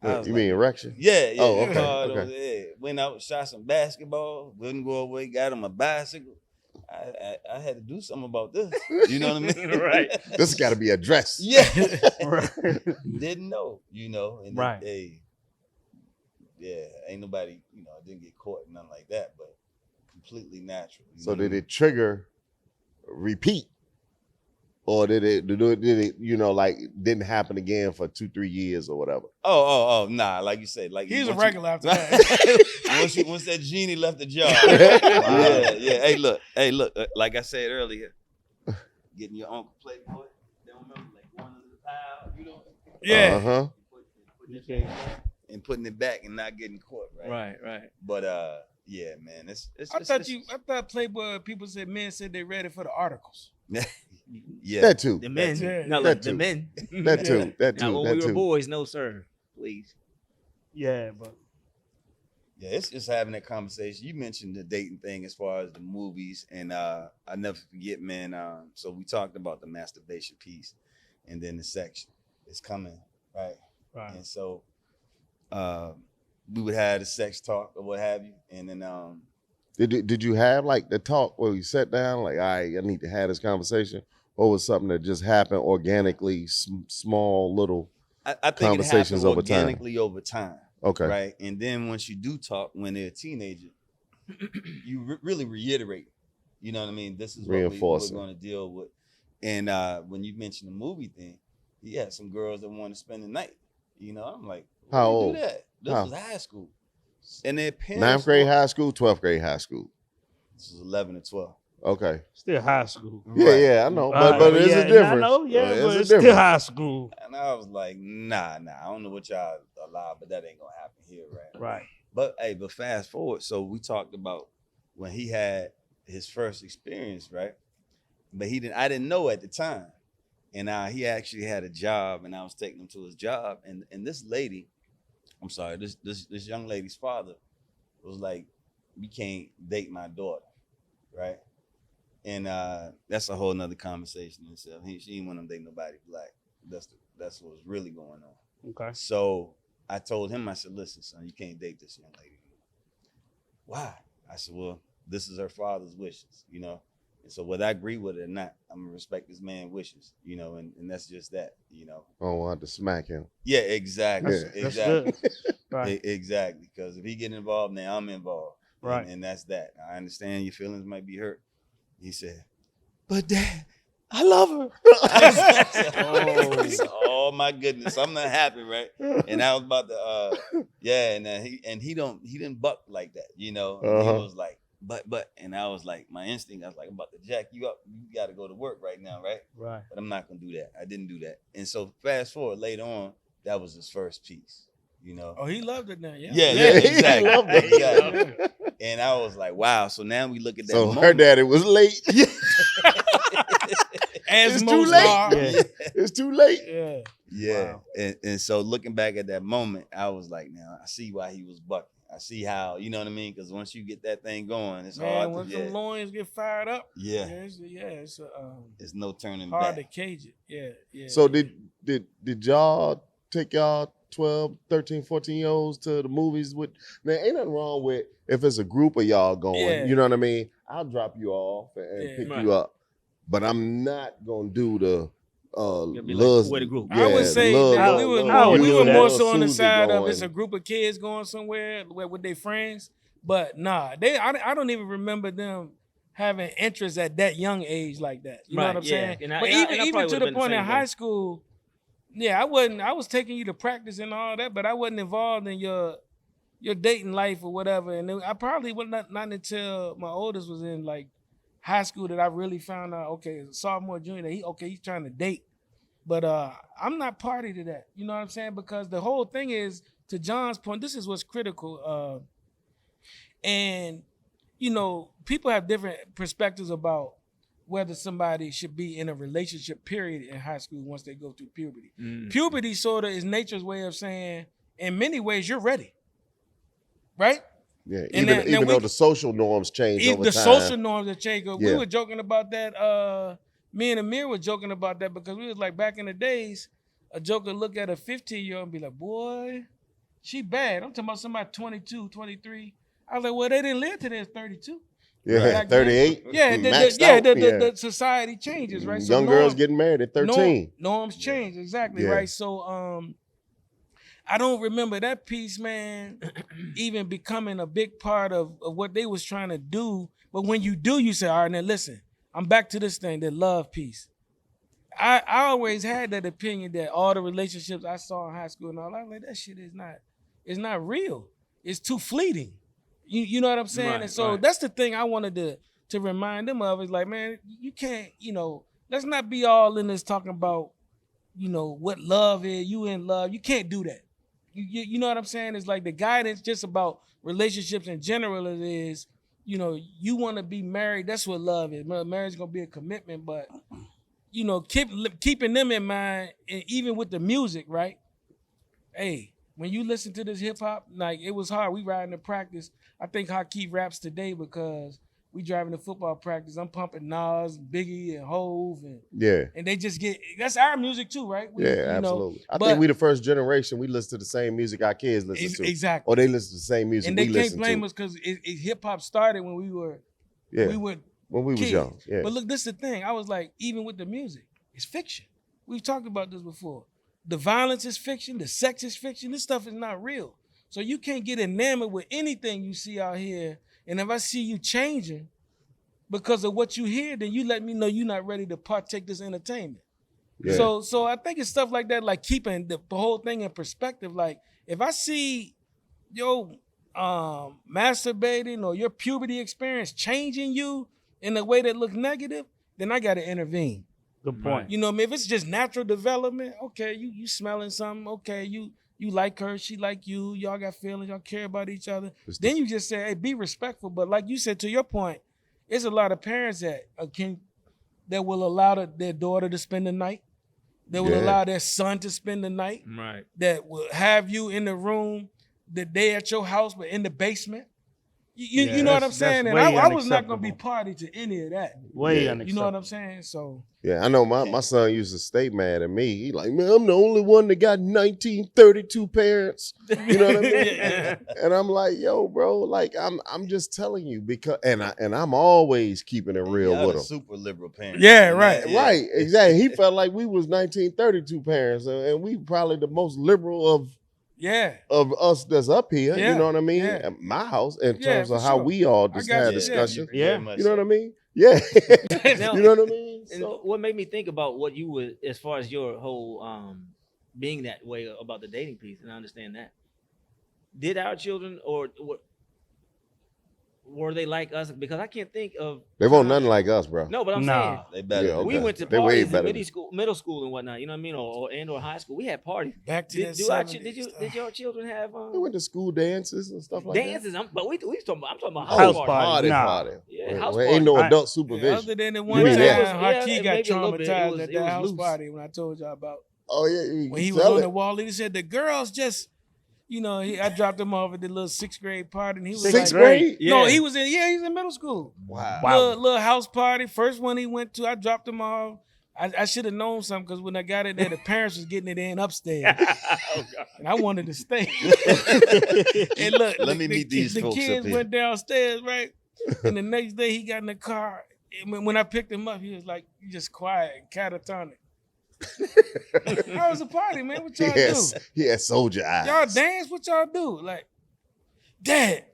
I was You like, mean erection? Yeah. Oh, okay, Hard okay. over there. Went out, shot some basketball, wouldn't go away, got him a bicycle. I had to do something about this. You know what I mean? Right. This got to be addressed. Yeah. Right. Didn't know, and Right. Ain't nobody, I didn't get caught, nothing like that, but completely natural. So did it trigger repeat? Or did it didn't happen again for 2-3 years or whatever? Oh, nah, like you said, like He's a once regular after that. once that genie left the jar. Yeah. Hey, look, like I said earlier, getting your Uncle Playboy, don't remember, like going under the pile, Yeah. Uh-huh. and putting it back and not getting caught, right? Right. But yeah, man, it's I thought Playboy people said men said they ready for the articles. yeah. That too. The men. Yeah. No, That look, the too. men. That too. That Now, too. when That we were too. boys, no, sir. Please. Yeah, but Yeah, it's just having that conversation. You mentioned the dating thing as far as the movies, and I never forget, man. So we talked about the masturbation piece, and then the sex is coming, right? right. And so we would have the sex talk or what have you, and then Did you have like the talk where you sat down like, all right, I need to have this conversation, or was something that just happened organically, small little? I think Conversations it happens over time. organically over time. Okay. Right. And then once you do talk when they're a teenager, you really reiterate, you know what I mean? This is what we're Reinforcing. going to deal with. And when you mentioned the movie thing, yeah, some girls that want to spend the night, I'm like, How You old? do that. This How? was high school. And their parents. 9th grade were- high school, 12th grade high school. This was 11 and 12. Okay. Still high school. Yeah, Right. yeah, I know. All But right, it's yeah, a difference. I know, yeah, It's but a it's still difference. high school. And I was like, nah, I don't know what y'all allow, but that ain't gonna happen here, right? Right. But hey, but fast forward. So we talked about when he had his first experience, right? But I didn't know at the time. And he actually had a job, and I was taking him to his job. And this lady, I'm sorry, this young lady's father was like, you can't date my daughter, right? And that's a whole nother conversation in itself. She didn't want to date nobody black. That's what was really going on. Okay. So I told him, I said, listen, son, you can't date this young lady. Why? I said, well, this is her father's wishes, you know? And so whether I agree with it or not, I'm gonna respect this man's wishes, you know, and that's just that, you know? I don't want to smack him. Yeah, exactly. Yeah. That's Exactly. good. Right. Exactly. Because if he get involved, now I'm involved. Right. And that's that. I understand your feelings might be hurt. He said, but Dad, I love her. Oh my goodness, I'm not happy, right? And I was about to, he didn't buck like that, you know. And he was like, but, and I was like, my instinct, I was like, I'm about to jack you up. You got to go to work right now, right? Right. But I'm not gonna do that. I didn't do that. And so fast forward later on, that was his first piece, you know. Oh, he loved it now. Yeah. Yeah, He exactly. loved it. Exactly. And I was like, wow. So now we look at that. So her moment. daddy was late. As It's most too late. are. Yeah. It's too late. Yeah. Yeah. Wow. And so looking back at that moment, I was like, now I see why he was bucking. I see how, you know what I mean? Because once you get that thing going, it's Man, hard once to them loins get fired up, yeah. it's It's no turning hard back. to cage it. Yeah, yeah. So did y'all take y'all 12, 13, 14-year-olds to the movies with, man, ain't nothing wrong with if it's a group of y'all going, Yeah. you know what I mean? I'll drop you off and Yeah. pick Right. you up. But I'm not gonna do the be like, with a group. I would say love, that love, we were love, would we do were that. more love so on the Susie side of going. it's a group of kids going somewhere with their friends. But nah, I don't even remember them having interest at that young age like that. You know Right, what I'm yeah. saying? And I- but and I- even and I even probably to would've the been the point in same high way. school, yeah, I was taking you to practice and all that, but I wasn't involved in your dating life or whatever. And I probably was not until my oldest was in like high school that I really found out, okay, sophomore, junior, that he's trying to date. But I'm not party to that. You know what I'm saying? Because the whole thing is, to John's point, this is what's critical. And, you know, people have different perspectives about whether somebody should be in a relationship period in high school once they go through puberty. Puberty sort of is nature's way of saying, in many ways, you're ready. Right? Yeah, And even, then even we- though the social norms change over The time. social norms that change. We Yeah. were joking about that. Me and Amir were joking about that because we was like, back in the days, a joker look at a 15-year-old and be like, boy, she bad. I'm talking about somebody 22, 23. I was like, well, they didn't live till they was 32. Yeah, Back then. 38. Yeah, maxed out. the society changes, right? So Young girls getting married at 13. norms change, exactly, Yeah. right? So I don't remember that piece, man, even becoming a big part of what they was trying to do. But when you do, you say, all right, now listen, I'm back to this thing, the love piece. I always had that opinion that all the relationships I saw in high school and all, I was like, that shit is not real. It's too fleeting. You know what I'm saying? Right, And so right. that's the thing I wanted to remind them of, is like, man, you can't, let's not be all in this talking about, what love is, you in love. You can't do that. You know what I'm saying? It's like the guidance just about relationships in general is, you want to be married. That's what love is. Marriage is going to be a commitment, but, keeping them in mind, and even with the music, right? Hey, when you listen to this hip hop, like, it was hard. We riding to practice. I think Hakeem raps today because we driving to football practice. I'm pumping Nas, Biggie, and Hove, and they just that's our music too, right? Absolutely. I but- think we the first generation, we listen to the same music our kids listen to. Exactly. Or they listen to the same music And we they listen can't blame to. us because hip hop started when we were When we was kids. young. Yeah. But look, this is the thing. I was like, even with the music, it's fiction. We've talked about this before. The violence is fiction. The sex is fiction. This stuff is not real. So you can't get enamored with anything you see out here. And if I see you changing because of what you hear, then you let me know you're not ready to partake this entertainment. Yeah. So I think it's stuff like that, like keeping the whole thing in perspective. Like, if I see your masturbating or your puberty experience changing you in a way that looks negative, then I gotta intervene. Good point. You know what I mean? If it's just natural development, okay, you smelling something, okay, you like her, she like you, y'all got feelings, y'all care about each other. Then you just say, hey, be respectful. But like you said, to your point, it's a lot of parents that will allow their daughter to spend the night. They will allow their son to spend the night. Right. That will have you in the room the day at your house, but in the basement. You know what I'm saying? And I was not going to be party to any of that. Way You unacceptable. know what I'm saying? So Yeah, I know my son used to stay mad at me. He like, man, I'm the only one that got 1932 parents. You know what I mean? And I'm like, yo, bro, like I'm just telling you because and I'm always keeping it real Y'all with the him. super liberal parents. Yeah, right. Right, exactly. He felt like we was 1932 parents, and we probably the most liberal of us that's up here. Yeah, You know what I mean? yeah. At my house, in Yeah, terms for of how sure. we all I just got had you. discussion. Yeah. You know what I mean? Yeah. Now, You know what I mean? And So, what made me think about what you were, as far as your whole being that way about the dating piece, and I understand that. Did our children were they like us? Because I can't think of. they want nothing like us, bro. No, but I'm Nah. saying They better. Yeah, than we okay. went to They way parties better in than- middle school and whatnot. You know what I mean, or high school. We had parties. Back to Did, that do our, 70s did your children have They went to school dances and stuff like dances? But we talking about. I'm talking about that. house House parties. party. Nah. party. Yeah, Well, house well, ain't no party. adult Yeah, supervision. other than the one mean time that? Hakeem Yeah, got maybe a little bit. traumatized It was at that house loose. party when I told y'all about. Oh yeah, When he was on the wall, he said the girls just, I dropped him off at the little 6th grade party, and he was Sixth like, grade. No, Yeah. he was in middle school. Wow. Little house party. First one he went to, I dropped him off. I should have known something because when I got in there, the parents was getting it in upstairs, Oh, God. and I wanted to stay. And look, Let me meet these the folks up kids here. went downstairs, right? And the next day he got in the car. And when I picked him up, he was like, just quiet and catatonic. How was the party, man? What y'all do? He had soldier eyes. Y'all dance? What y'all do? Like, Dad,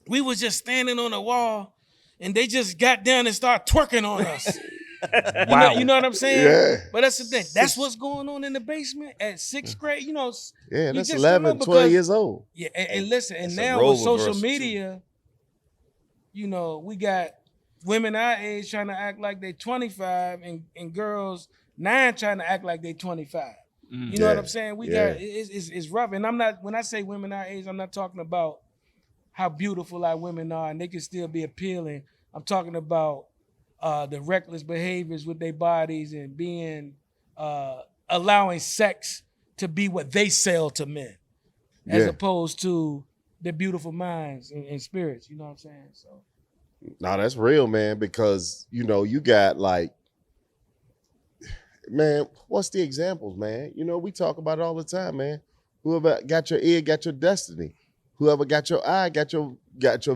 we was just standing on the wall and they just got down and started twerking on us. Wow. You know what I'm saying? Yeah. But that's the thing. That's what's going on in the basement at 6th grade. Yeah, you that's just 11, don't know 12 because- years old. Yeah, and listen, and It's a now role with social reversal, too. media, we got women our age trying to act like they 25 and girls 9 trying to act like they 25. You know what I'm saying? We got it's rough. And when I say women our age, I'm not talking about how beautiful our women are and they can still be appealing. I'm talking about the reckless behaviors with their bodies and being allowing sex to be what they sell to men, as opposed to their beautiful minds and spirits. You know what I'm saying? So No, that's real, man, because, you got like, man, what's the examples, man? We talk about it all the time, man. Whoever got your ear, got your destiny. Whoever got your eye, got your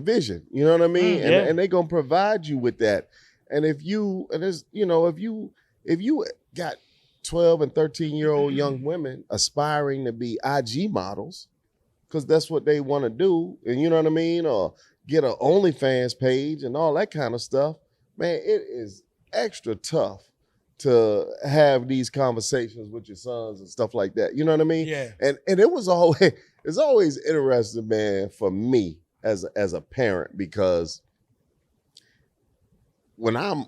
vision. You know what I mean? And they gonna provide you with that. And if you got 12 and 13-year-old young women aspiring to be IG models, because that's what they want to do, and you know what I mean, or get an OnlyFans page and all that kind of stuff, man, it is extra tough to have these conversations with your sons and stuff like that. You know what I mean? Yeah. And it's always interesting, man, for me as a parent, because when I'm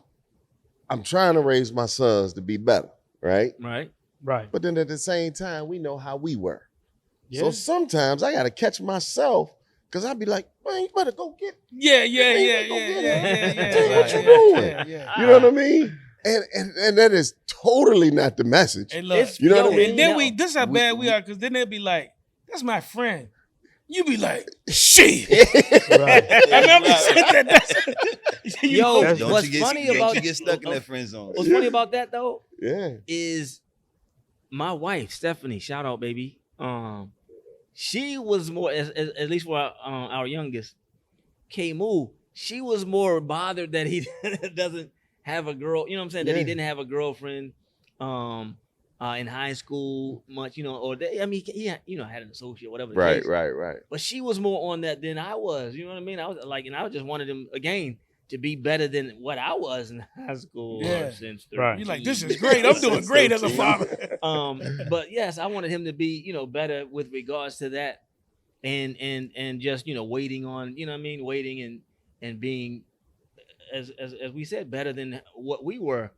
trying to raise my sons to be better, right? Right. Right. But then at the same time, we know how we were. Yeah. So sometimes I gotta catch myself, because I'd be like, man, you better go get. Yeah. What you doing? doing? You know what I mean? And that is totally not the message. And look, You know what I mean? and then this how bad we are, because then they'll be like, that's my friend. You be like, shit. Right. I remember said that. Yo, That's- what's funny about you get stuck in that friend zone. What's funny about that though Yeah. is my wife Stephanie. Shout out, baby. She was more, at least for our youngest, K-Moo. She was more bothered that he doesn't have a girl. You know what I'm saying? That he didn't have a girlfriend. In high school much, or he had an associate, whatever. The case. Right. But she was more on that than I was. You know what I mean? I was like, and I just wanted him again. to be better than what I was in high school Yeah. since 13. Right. You're like, this is great. I'm doing great as a father. But yes, I wanted him to be, better with regards to that, and just waiting on, waiting and being, as we said, better than what we were.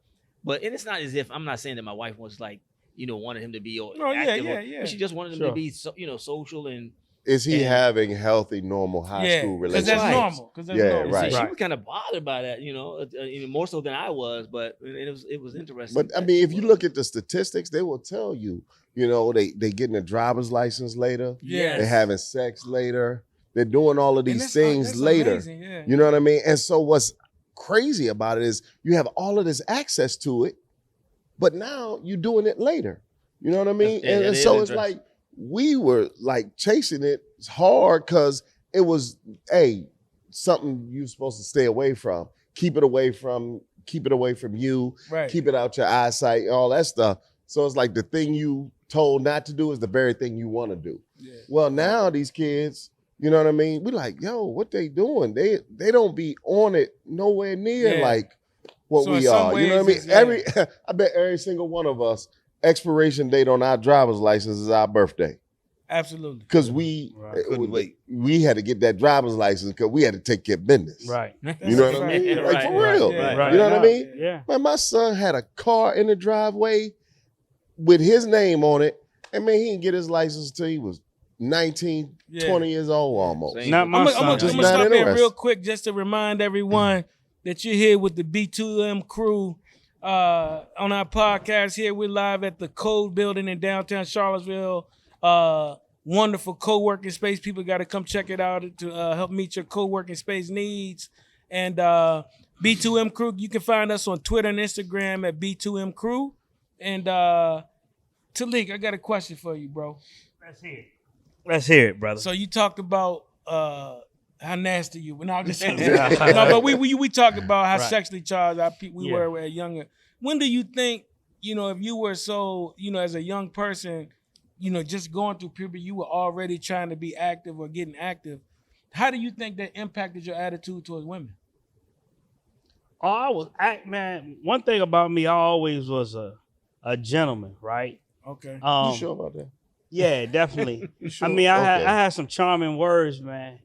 And it's not as if I'm not saying that my wife was like, wanted him to be active, yeah. but she just wanted him to be social and. Is he And- having healthy, normal high school Because relationships? that's normal. Because that's Yeah, normal. right. She was kind of bothered by that, more so than I was, but it was interesting. But I mean, if you look at the statistics, they will tell you, they getting a driver's license later. Yeah. They're having sex later. They're doing all of And these that's- things that's later. amazing, yeah. You know what I mean? And so what's crazy about it is you have all of this access to it, but now you're doing it later. You know what I mean? That's- And it so is it's like we were like chasing it hard because it was something you're supposed to stay away from. Keep it away from you. Right. Keep it out your eyesight and all that stuff. So it's like the thing you told not to do is the very thing you want to do. Yeah. Well, now these kids, you know what I mean? We like, yo, what they doing? They don't be on it nowhere near Yeah. like what So in we some are. You know what I mean? ways it's- I bet every single one of us, expiration date on our driver's license is our birthday. Absolutely. Because we Right. Couldn't wait. we had to get that driver's license because we had to take care of business. Right. You know what I mean? Right, Like for right, real. yeah, right. You know what I mean? Yeah. Man, my son had a car in the driveway with his name on it. And man, he didn't get his license until he was 19, Yeah. 20 years old almost. Same. Not my I'm son. gonna Just stop not in real interested. quick just to remind everyone that you're here with the B2M crew on our podcast. Here we're live at the Code Building in downtown Charlottesville. Wonderful co-working space. People got to come check it out to help meet your co-working space needs. And B2M Crew, you can find us on Twitter and Instagram at B2M Crew. And Talik, I got a question for you, bro. Let's hear it, brother. So you talked about how nasty you were. No, I'm just no, but we talked about how Right. sexually charged we Yeah. were at younger. When do you think, if you were so, as a young person, just going through puberty, you were already trying to be active or getting active. How do you think that impacted your attitude towards women? Man, one thing about me, I always was a gentleman, right? Okay. You sure about that? Yeah, definitely. You sure? I mean, I Okay. had some charming words, man,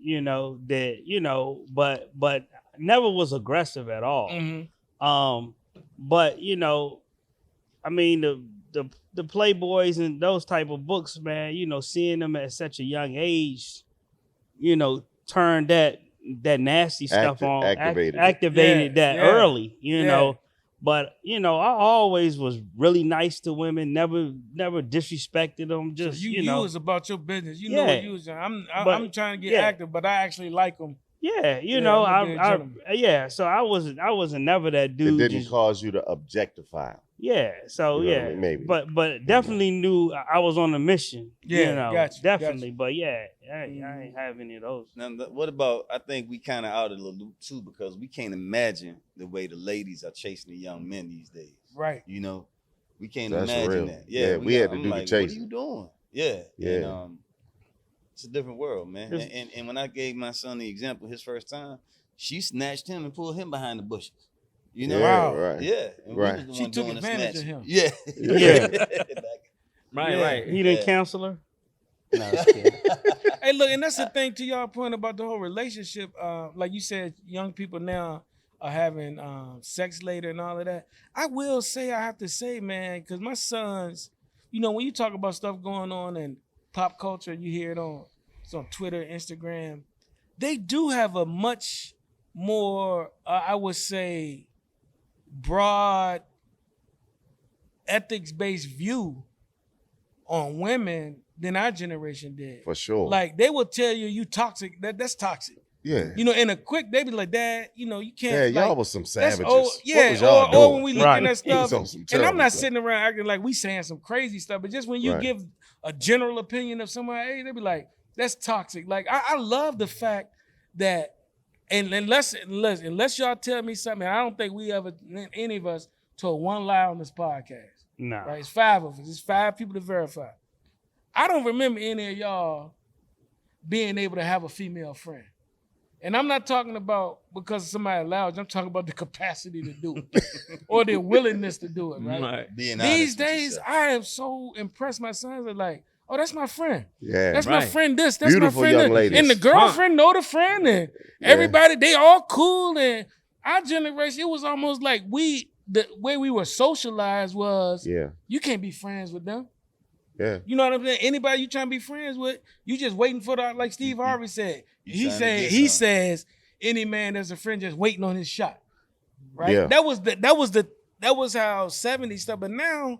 but never was aggressive at all. Mm-hmm. But I mean, the Playboys and those type of books, man, seeing them at such a young age, turned that nasty stuff on, activated it. activated Yeah, that yeah, early, yeah. But I always was really nice to women, never disrespected them. Just So you was about your business. You know Yeah. what you was doing. I'm But- trying to get yeah. active, but I actually like them. yeah, I'm a gentleman. So I wasn't never that It dude. didn't just- cause you to objectify. Yeah, so You know what I yeah, mean? Maybe. but definitely knew I was on a mission. Yeah, gotcha, definitely. gotcha. But yeah, I ain't have any of those. Now, what about? I think we kind of out of the loop too because we can't imagine the way the ladies are chasing the young men these days. Right. We can't That's imagine real. that. Yeah, we had to I'm do the like, What chasing. are you doing? Yeah, Yeah. And, it's a different world, man. It's- And when I gave my son the example, his first time, she snatched him and pulled him behind the bushes. You know? Yeah, Wow. right. Yeah. And Right. we was the She one took doing the advantage of snatching. him. Yeah. Yeah. Right, Yeah. right. He didn't Yeah. counsel her. No, I'm just kidding. Hey, look, and that's the thing to y'all point about the whole relationship. Like you said, young people now are having sex later and all of that. I have to say, man, because my sons, when you talk about stuff going on in pop culture, you hear it's on Twitter, Instagram, they do have a much more, I would say, broad ethics-based view on women than our generation did. For sure. Like they will tell you toxic. That's toxic. yeah. In a quick, they be like, Dad, you can't. Yeah, like, y'all was some that's savages. old- What yeah, was y'all or doing? when we looking Right. at stuff, was on some and I'm terrible not stuff. sitting around acting like we saying some crazy stuff, but just when you Right. give a general opinion of somebody, hey, they be like, that's toxic. Like I love the fact that, and unless y'all tell me something, I don't think we ever, any of us, told one lie on this podcast. No. Right? It's 5 of us. It's 5 people to verify. I don't remember any of y'all being able to have a female friend. And I'm not talking about because somebody allows. I'm talking about the capacity to do it or the willingness to do it. Right. Being These honest with days, yourself. I am so impressed. My sons are like, "Oh, that's my friend. Yeah. That's my Right. friend. That's Beautiful my friend." young ladies. And the girlfriend know the friend, and everybody they all cool. And our generation, it was almost like the way we were socialized was, Yeah. you can't be friends with them. Yeah. You know what I'm saying? Anybody you trying to be friends with, you just waiting for the, like Steve Harvey said. You trying to get He some. says any man that's a friend just waiting on his shot. Right? Yeah. That was how 70s stuff. But now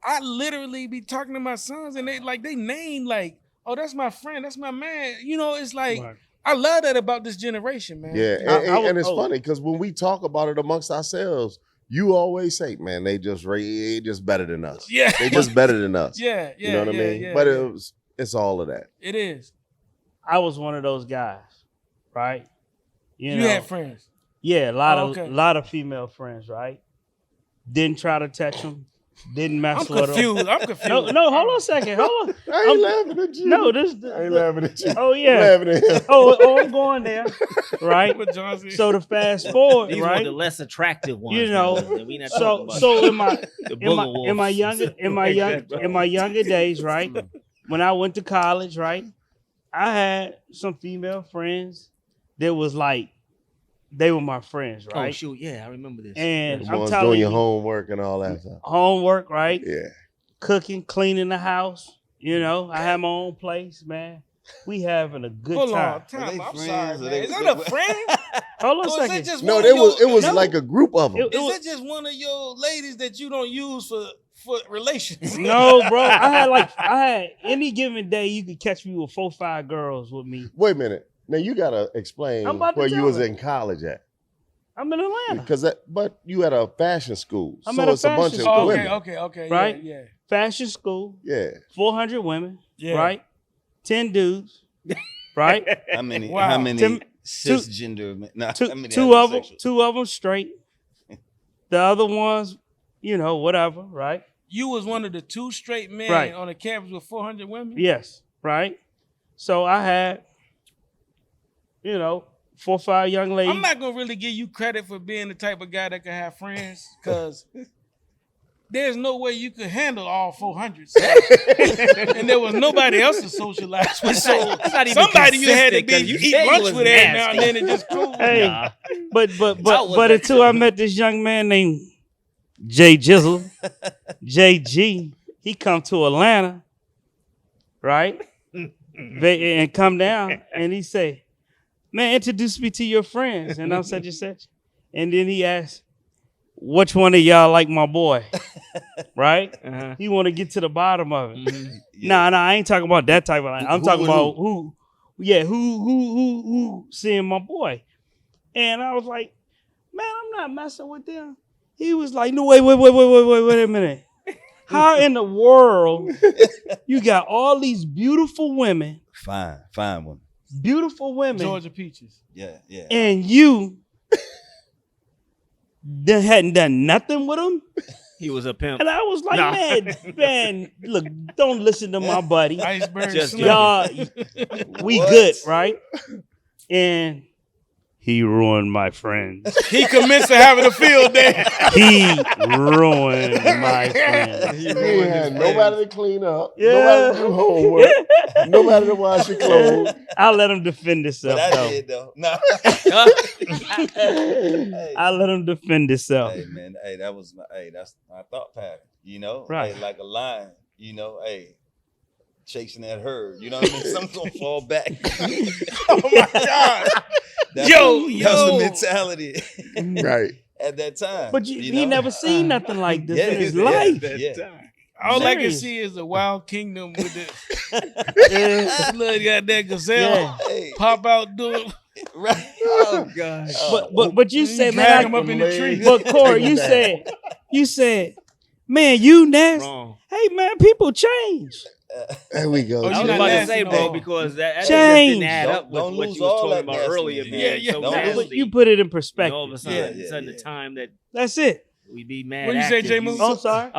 I literally be talking to my sons and they name like, oh, that's my friend, that's my man. You know, it's like Right. I love that about this generation, man. Yeah. I And it's was- funny because when we talk about it amongst ourselves, you always say, man, they just better than us. Yeah. They just better than us. Yeah, yeah. You know what I mean? Yeah, But yeah. it's all of that. It is. I was one of those guys, right? You know, had friends. yeah, a okay. lot of female friends, right? Didn't try to touch them. Didn't mess I'm with them. confused. I'm confused. No, hold on a second. Hold on. I ain't laughing at you. No, I ain't laughing at you. Oh I'm yeah. laughing at him. Oh, I'm going there, right? What John said. So to fast forward, These were right? the less attractive ones. You know, man. We not talking So about in my the booger wolves. in my younger days, right? When I went to college, right? I had some female friends that was like, they were my friends, Oh right? shoot, yeah, I remember this. And The I'm ones telling doing you, your homework and all that stuff. homework, right? Yeah. Cooking, cleaning the house. You know, I had my own place, man. We having a good Hold time. on, time. Are they I'm friends? sorry, Are man. they- Is that a friend? Hold on Or a is second. it just No, one it of was your, like a group of them. It Is was- that just one of your ladies that you don't use for relations? No, bro. I had any given day you could catch me with 4 or 5 girls with me. Wait a minute. Now you gotta explain I'm about to where you tell was her. in college at. I'm in Atlanta. Because but you at a fashion school. I'm so at a it's a bunch fashion of school. women. Okay. Right? Yeah. Fashion school, Yeah. 400 women, Yeah. right? 10 dudes, right? How many? Wow. How many Tim- cisgender? Men? Nah, two, how many two of them, heterosexual? 2 of them straight. The other ones, you know, whatever, right? You was one of the 2 straight men Right. on a campus with 400 women? Yes, right? So I had, you know, 4 or 5 young ladies. I'm not gonna really give you credit for being the type of guy that can have friends, because there's no way you could handle all 400. So. And there was nobody else to socialize with. So That's not even somebody you had to consistent, 'cause be you eat said you lunch was with every now and nasty. then and just cool. Hey, Nah. but I was that until I too. met this young man named Jay Jizzle, JG, he come to Atlanta, right? And come down and he say, man, introduce me to your friends. And I'm such and such. And then he asked, which one of y'all like my boy? Right? Uh-huh. He want to get to the bottom of it. Mhm. Yeah. Nah, I ain't talking about that type of line. I'm Who talking and about who seeing my boy. And I was like, man, I'm not messing with them. He was like, no, wait a minute. How in the world you got all these beautiful women, Fine woman. Georgia Peaches. Yeah. and you hadn't done nothing with them? He was a pimp. And I was like, Nah. man, look, don't listen to my buddy. Iceberg Just Slim. Y'all, we What? good, right? And he ruined my friends. He commenced to having a field day. He ruined my friends. He ain't had nobody to clean up, Yeah. nobody to do homework, nobody to wash your clothes. I'll let him defend But himself, I though. did though. No. Hey. I'll let him defend himself. Hey man, that's my thought pattern. You know, Right. Hey, like a lion. You know, chasing that herd. You know what I mean? Something's gonna fall back. Oh my God. That's Yo. the mentality Right. at that time. But you he know? never seen nothing like this Yeah, in his yeah, life. yeah. All I can Serious. see is a wild kingdom with the Yeah. little goddamn gazelle Yeah. Hey, pop out doing. right. Oh gosh. But you said, drag man, him up in the tree. but Corey, you said, man, you nasty. Wrong. Hey, man, people change. There we go. Oh, I you was not about to nasty say, no bro, more. because that just Change. didn't add up with Don't what lose you was all talking that about nastiness, earlier, man. man. Yeah, So Don't But nasty. you put it in And perspective. all of a sudden, Yeah, sudden yeah. the time that That's it. we be mad. What you say, active, J. Moose? Oh, I'm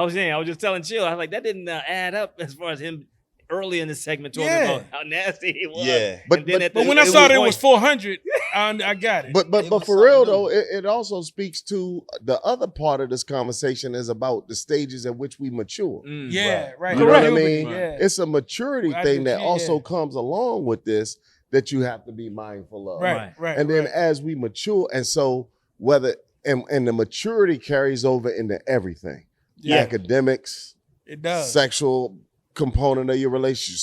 sorry. I was just telling Chill. I was like, that didn't add up as far as him early in the segment talking Yeah. about how nasty he was. Yeah. But- And then but- at But the- when I it saw that it point- was 400, I got it. But It but was for real something though, new. it also speaks to the other part of this conversation is about the stages at which we mature. Yeah, right. You know what I Puberty, mean? Yeah. It's a maturity Well, thing that yeah. also comes along with this that you have to be mindful of. Right, right. And then right. as we mature, and so whether and the maturity carries over into everything. Yeah. Academics, It does. sexual component of your relationship,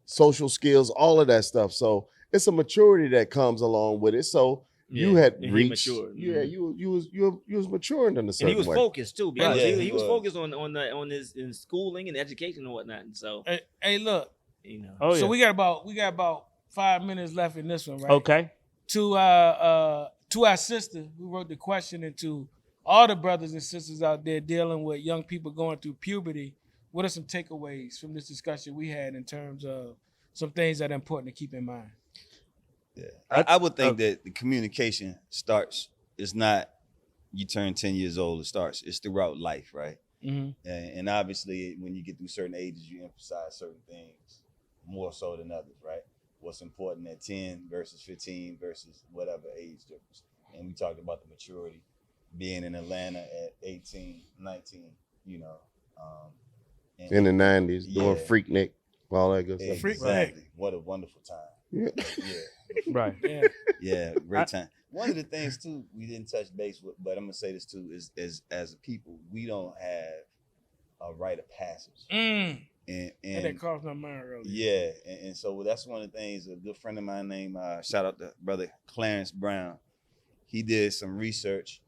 social skills, all of that stuff. So it's a maturity that comes along with it. So you Yeah, had and he reached, matured. yeah, you was maturing in a And certain he was way. focused too, because Yeah, he he was was. focused on his in schooling and education and whatnot. And so, Hey, look. you know, Oh yeah. So we got about 5 minutes left in this one, right? Okay. To our sister who wrote the question, and to all the brothers and sisters out there dealing with young people going through puberty, what are some takeaways from this discussion we had in terms of some things that are important to keep in mind? Yeah. I would think that the communication starts, it's not you turn 10 years old, it's throughout life, right? Mm-hmm. And obviously when you get through certain ages, you emphasize certain things more so than others, right? What's important at 10 versus 15 versus whatever age difference. And we talked about the maturity, being in Atlanta at 18, 19, you know. And In the 90s, doing Yeah. Freaknik, all that good stuff. Exactly. What a wonderful time. Yeah. Yeah. Right. Yeah. Yeah, great time. One of the things too we didn't touch base with, but I'm gonna say this too, is as a people, we don't have a rite of passage. And And that crossed my mind earlier. yeah, and so that's one of the things. A good friend of mine named shout out to brother Clarence Brown. He did some research,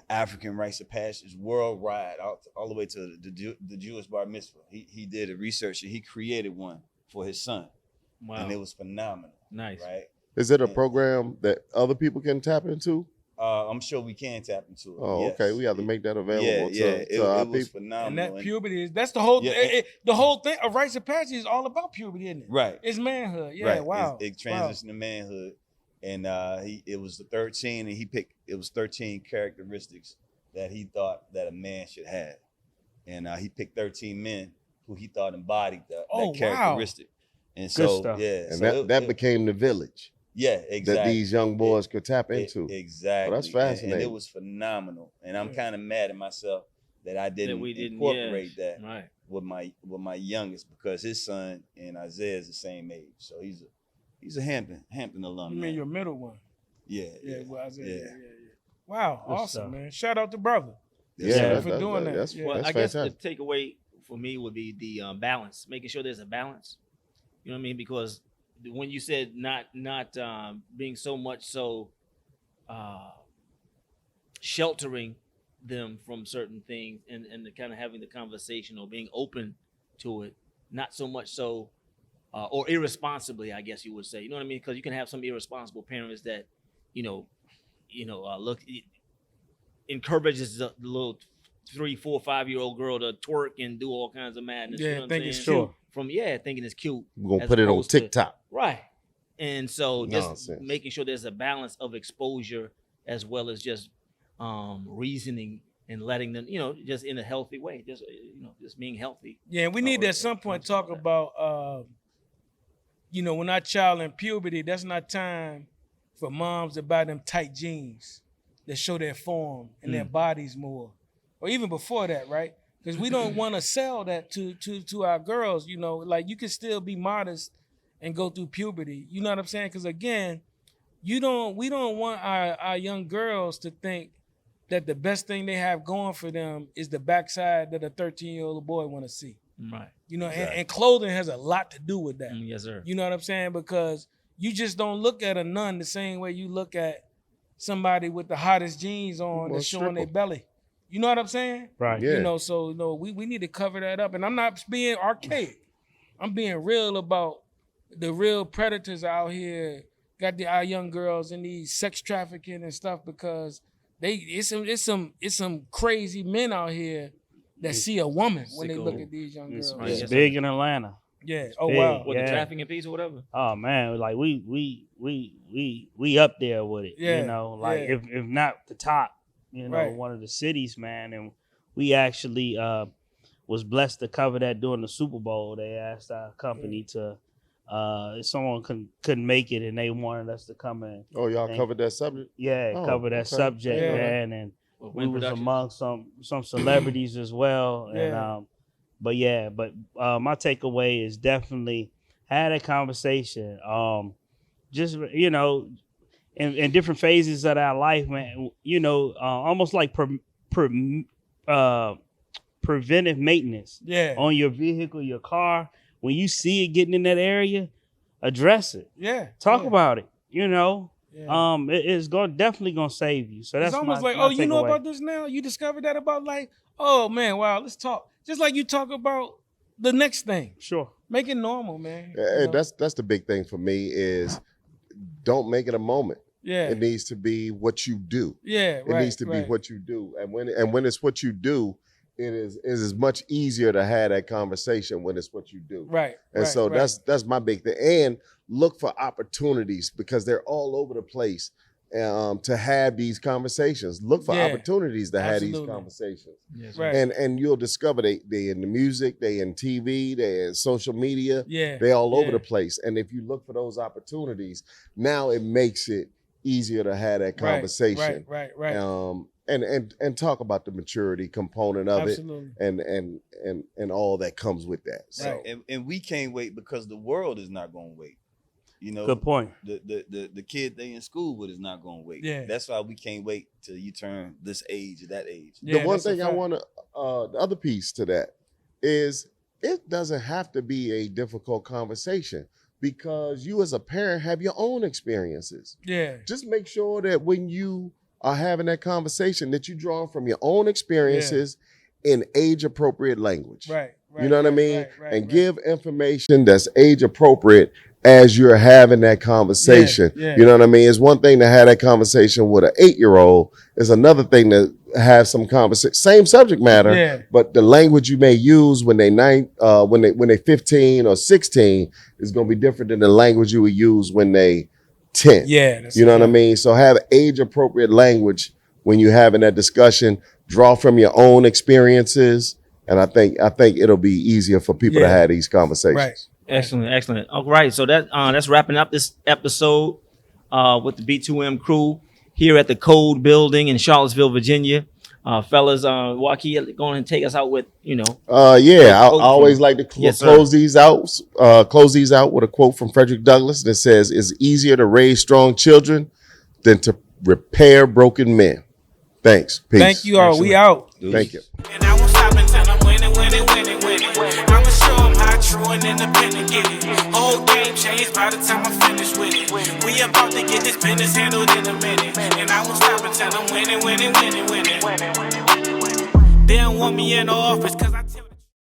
African rites of passage worldwide, all the way to the Jewish bar mitzvah. He did a research and he created one for his son, wow, and it was phenomenal. nice. Right? Is it a program that other people can tap into? I'm sure we can tap into it. Oh, yes. okay. We have to make that available It to our was people. phenomenal. And that puberty is, that's the whole, Yeah, the whole thing of rites of passage is all about puberty, isn't it? Right. It's manhood. Yeah, Right. wow. It transitioned to manhood. And it was the 13, and it was 13 characteristics that he thought that a man should have. And he picked 13 men who he thought embodied that characteristic. And Good so, stuff. yeah. And so that became the village yeah, exactly. that these young boys could tap into. Exactly. Well, that's And fascinating. it was phenomenal. And I'm kind of mad at myself that I didn't we didn't incorporate that Right. with my youngest, because his son and Isaiah is the same age. So he's a Hampton alum. You mean your middle one? Yeah. Yeah, well, I said, Yeah. yeah. Wow, Good awesome, stuff. man. Shout out to brother. Yeah, for doing that. That's, Yeah. Well, that's I guess fantastic. the takeaway for me would be the balance, making sure there's a balance. You know what I mean? Because when you said not being so much so sheltering them from certain things and the kind of having the conversation or being open to it, not so much so or irresponsibly, I guess you would say. You know what I mean? Because you can have some irresponsible parents that, look, encourages the little 3, 4, 5-year-old girl to twerk and do all kinds of madness. Yeah, you know what think I'm it's saying? Sure. Thinking it's cute. We're going to as put it on opposed to- TikTok. Right. And so just Nonsense. making sure there's a balance of exposure as well as just reasoning and letting them, just in a healthy way, just being healthy. Yeah, we need to at some point talk about, when our child in puberty, that's not time for moms to buy them tight jeans that show their form and their bodies more, or even before that, right? Because we don't want to sell that to our girls. Like you can still be modest and go through puberty. You know what I'm saying? Because again, we don't want our young girls to think that the best thing they have going for them is the backside that a 13-year-old boy want to see. Right. And clothing has a lot to do with that. Yes, sir. You know what I'm saying? Because you just don't look at a nun the same way you look at somebody with the hottest jeans on Well, that's showing their stripper. belly. You know what I'm saying? Right. Yeah. So we need to cover that up. And I'm not being archaic. I'm being real about the real predators out here got our young girls in these sex trafficking and stuff, because it's some crazy men out here that see a woman when they Sicko. look at these young It's, girls. Right, it's yes, big in Atlanta. Yeah. Oh big. wow. With the Yeah. trafficking piece or whatever. Oh man, like we up there with it. Yeah, Like yeah. if not the top, Right. one of the cities, man. And we actually was blessed to cover that during the Super Bowl. They asked our company to, if someone couldn't make it and they wanted us to come in. Oh, y'all and, covered that subject? Yeah, Oh, cover that okay. subject, Yeah. man. And we was production. among some celebrities as well. Yeah. And but my takeaway is definitely had a conversation. Just in different phases of our life, man. Almost like preventive maintenance on your vehicle, your car. When you see it getting in that area, address it. Yeah. Talk yeah. about it. Yeah. It's definitely gonna save you. So that's It's almost my, like, my oh, you know takeaway. about this now? You discovered that about like, oh man, wow, let's talk. Just like you talk about the next thing. Sure. Make it normal, man. And that's the big thing for me is don't make it a moment. Yeah. It needs to be what you do. Yeah. It needs to be what you do. And when it's what you do, it is much easier to have that conversation when it's what you do. Right. And so that's my big thing. And look for opportunities because they're all over the place to have these conversations. Look for opportunities to have these conversations. Yes, Right. And you'll discover they in the music, they in TV, they in social media. Yeah. They all over the place. And if you look for those opportunities, now it makes it easier to have that conversation. Right. And talk about the maturity component of Absolutely. it and all that comes with that. So And we can't wait because the world is not going to wait. Good point. The kid they in school with is not going to wait. Yeah. That's why we can't wait till you turn this age or that age. The one that's a thing I fact. want to, the other piece to that is it doesn't have to be a difficult conversation because you as a parent have your own experiences. Yeah. Just make sure that when you are having that conversation that you draw from your own experiences in age appropriate language. Right. You know what I mean? Right. Give information that's age appropriate as you're having that conversation. Yeah. You know what I mean? It's one thing to have that conversation with an 8-year-old. It's another thing to have some conversation, same subject matter, but the language you may use when they 15 or 16 is going to be different than the language you would use when they 10. Yeah. You know what I mean? So have age appropriate language when you're having that discussion. Draw from your own experiences, and I think it'll be easier for people to have these conversations. Right. Excellent. All right, so that's wrapping up this episode with the B2M crew here at the Code Building in Charlottesville, Virginia. Fellas, Joaquin, go on and take us out with, I always like to close these out with a quote from Frederick Douglass that says, "It's easier to raise strong children than to repair broken men." Thanks. Peace. Thank you all. We out. Thank you. And I won't stop until I'm winning. I'ma show them how true and independent get it. Whole game changed by the time I'm finished with it. We about to get this business handled in a minute. And I won't stop until I'm winning. They don't want me in the office cause I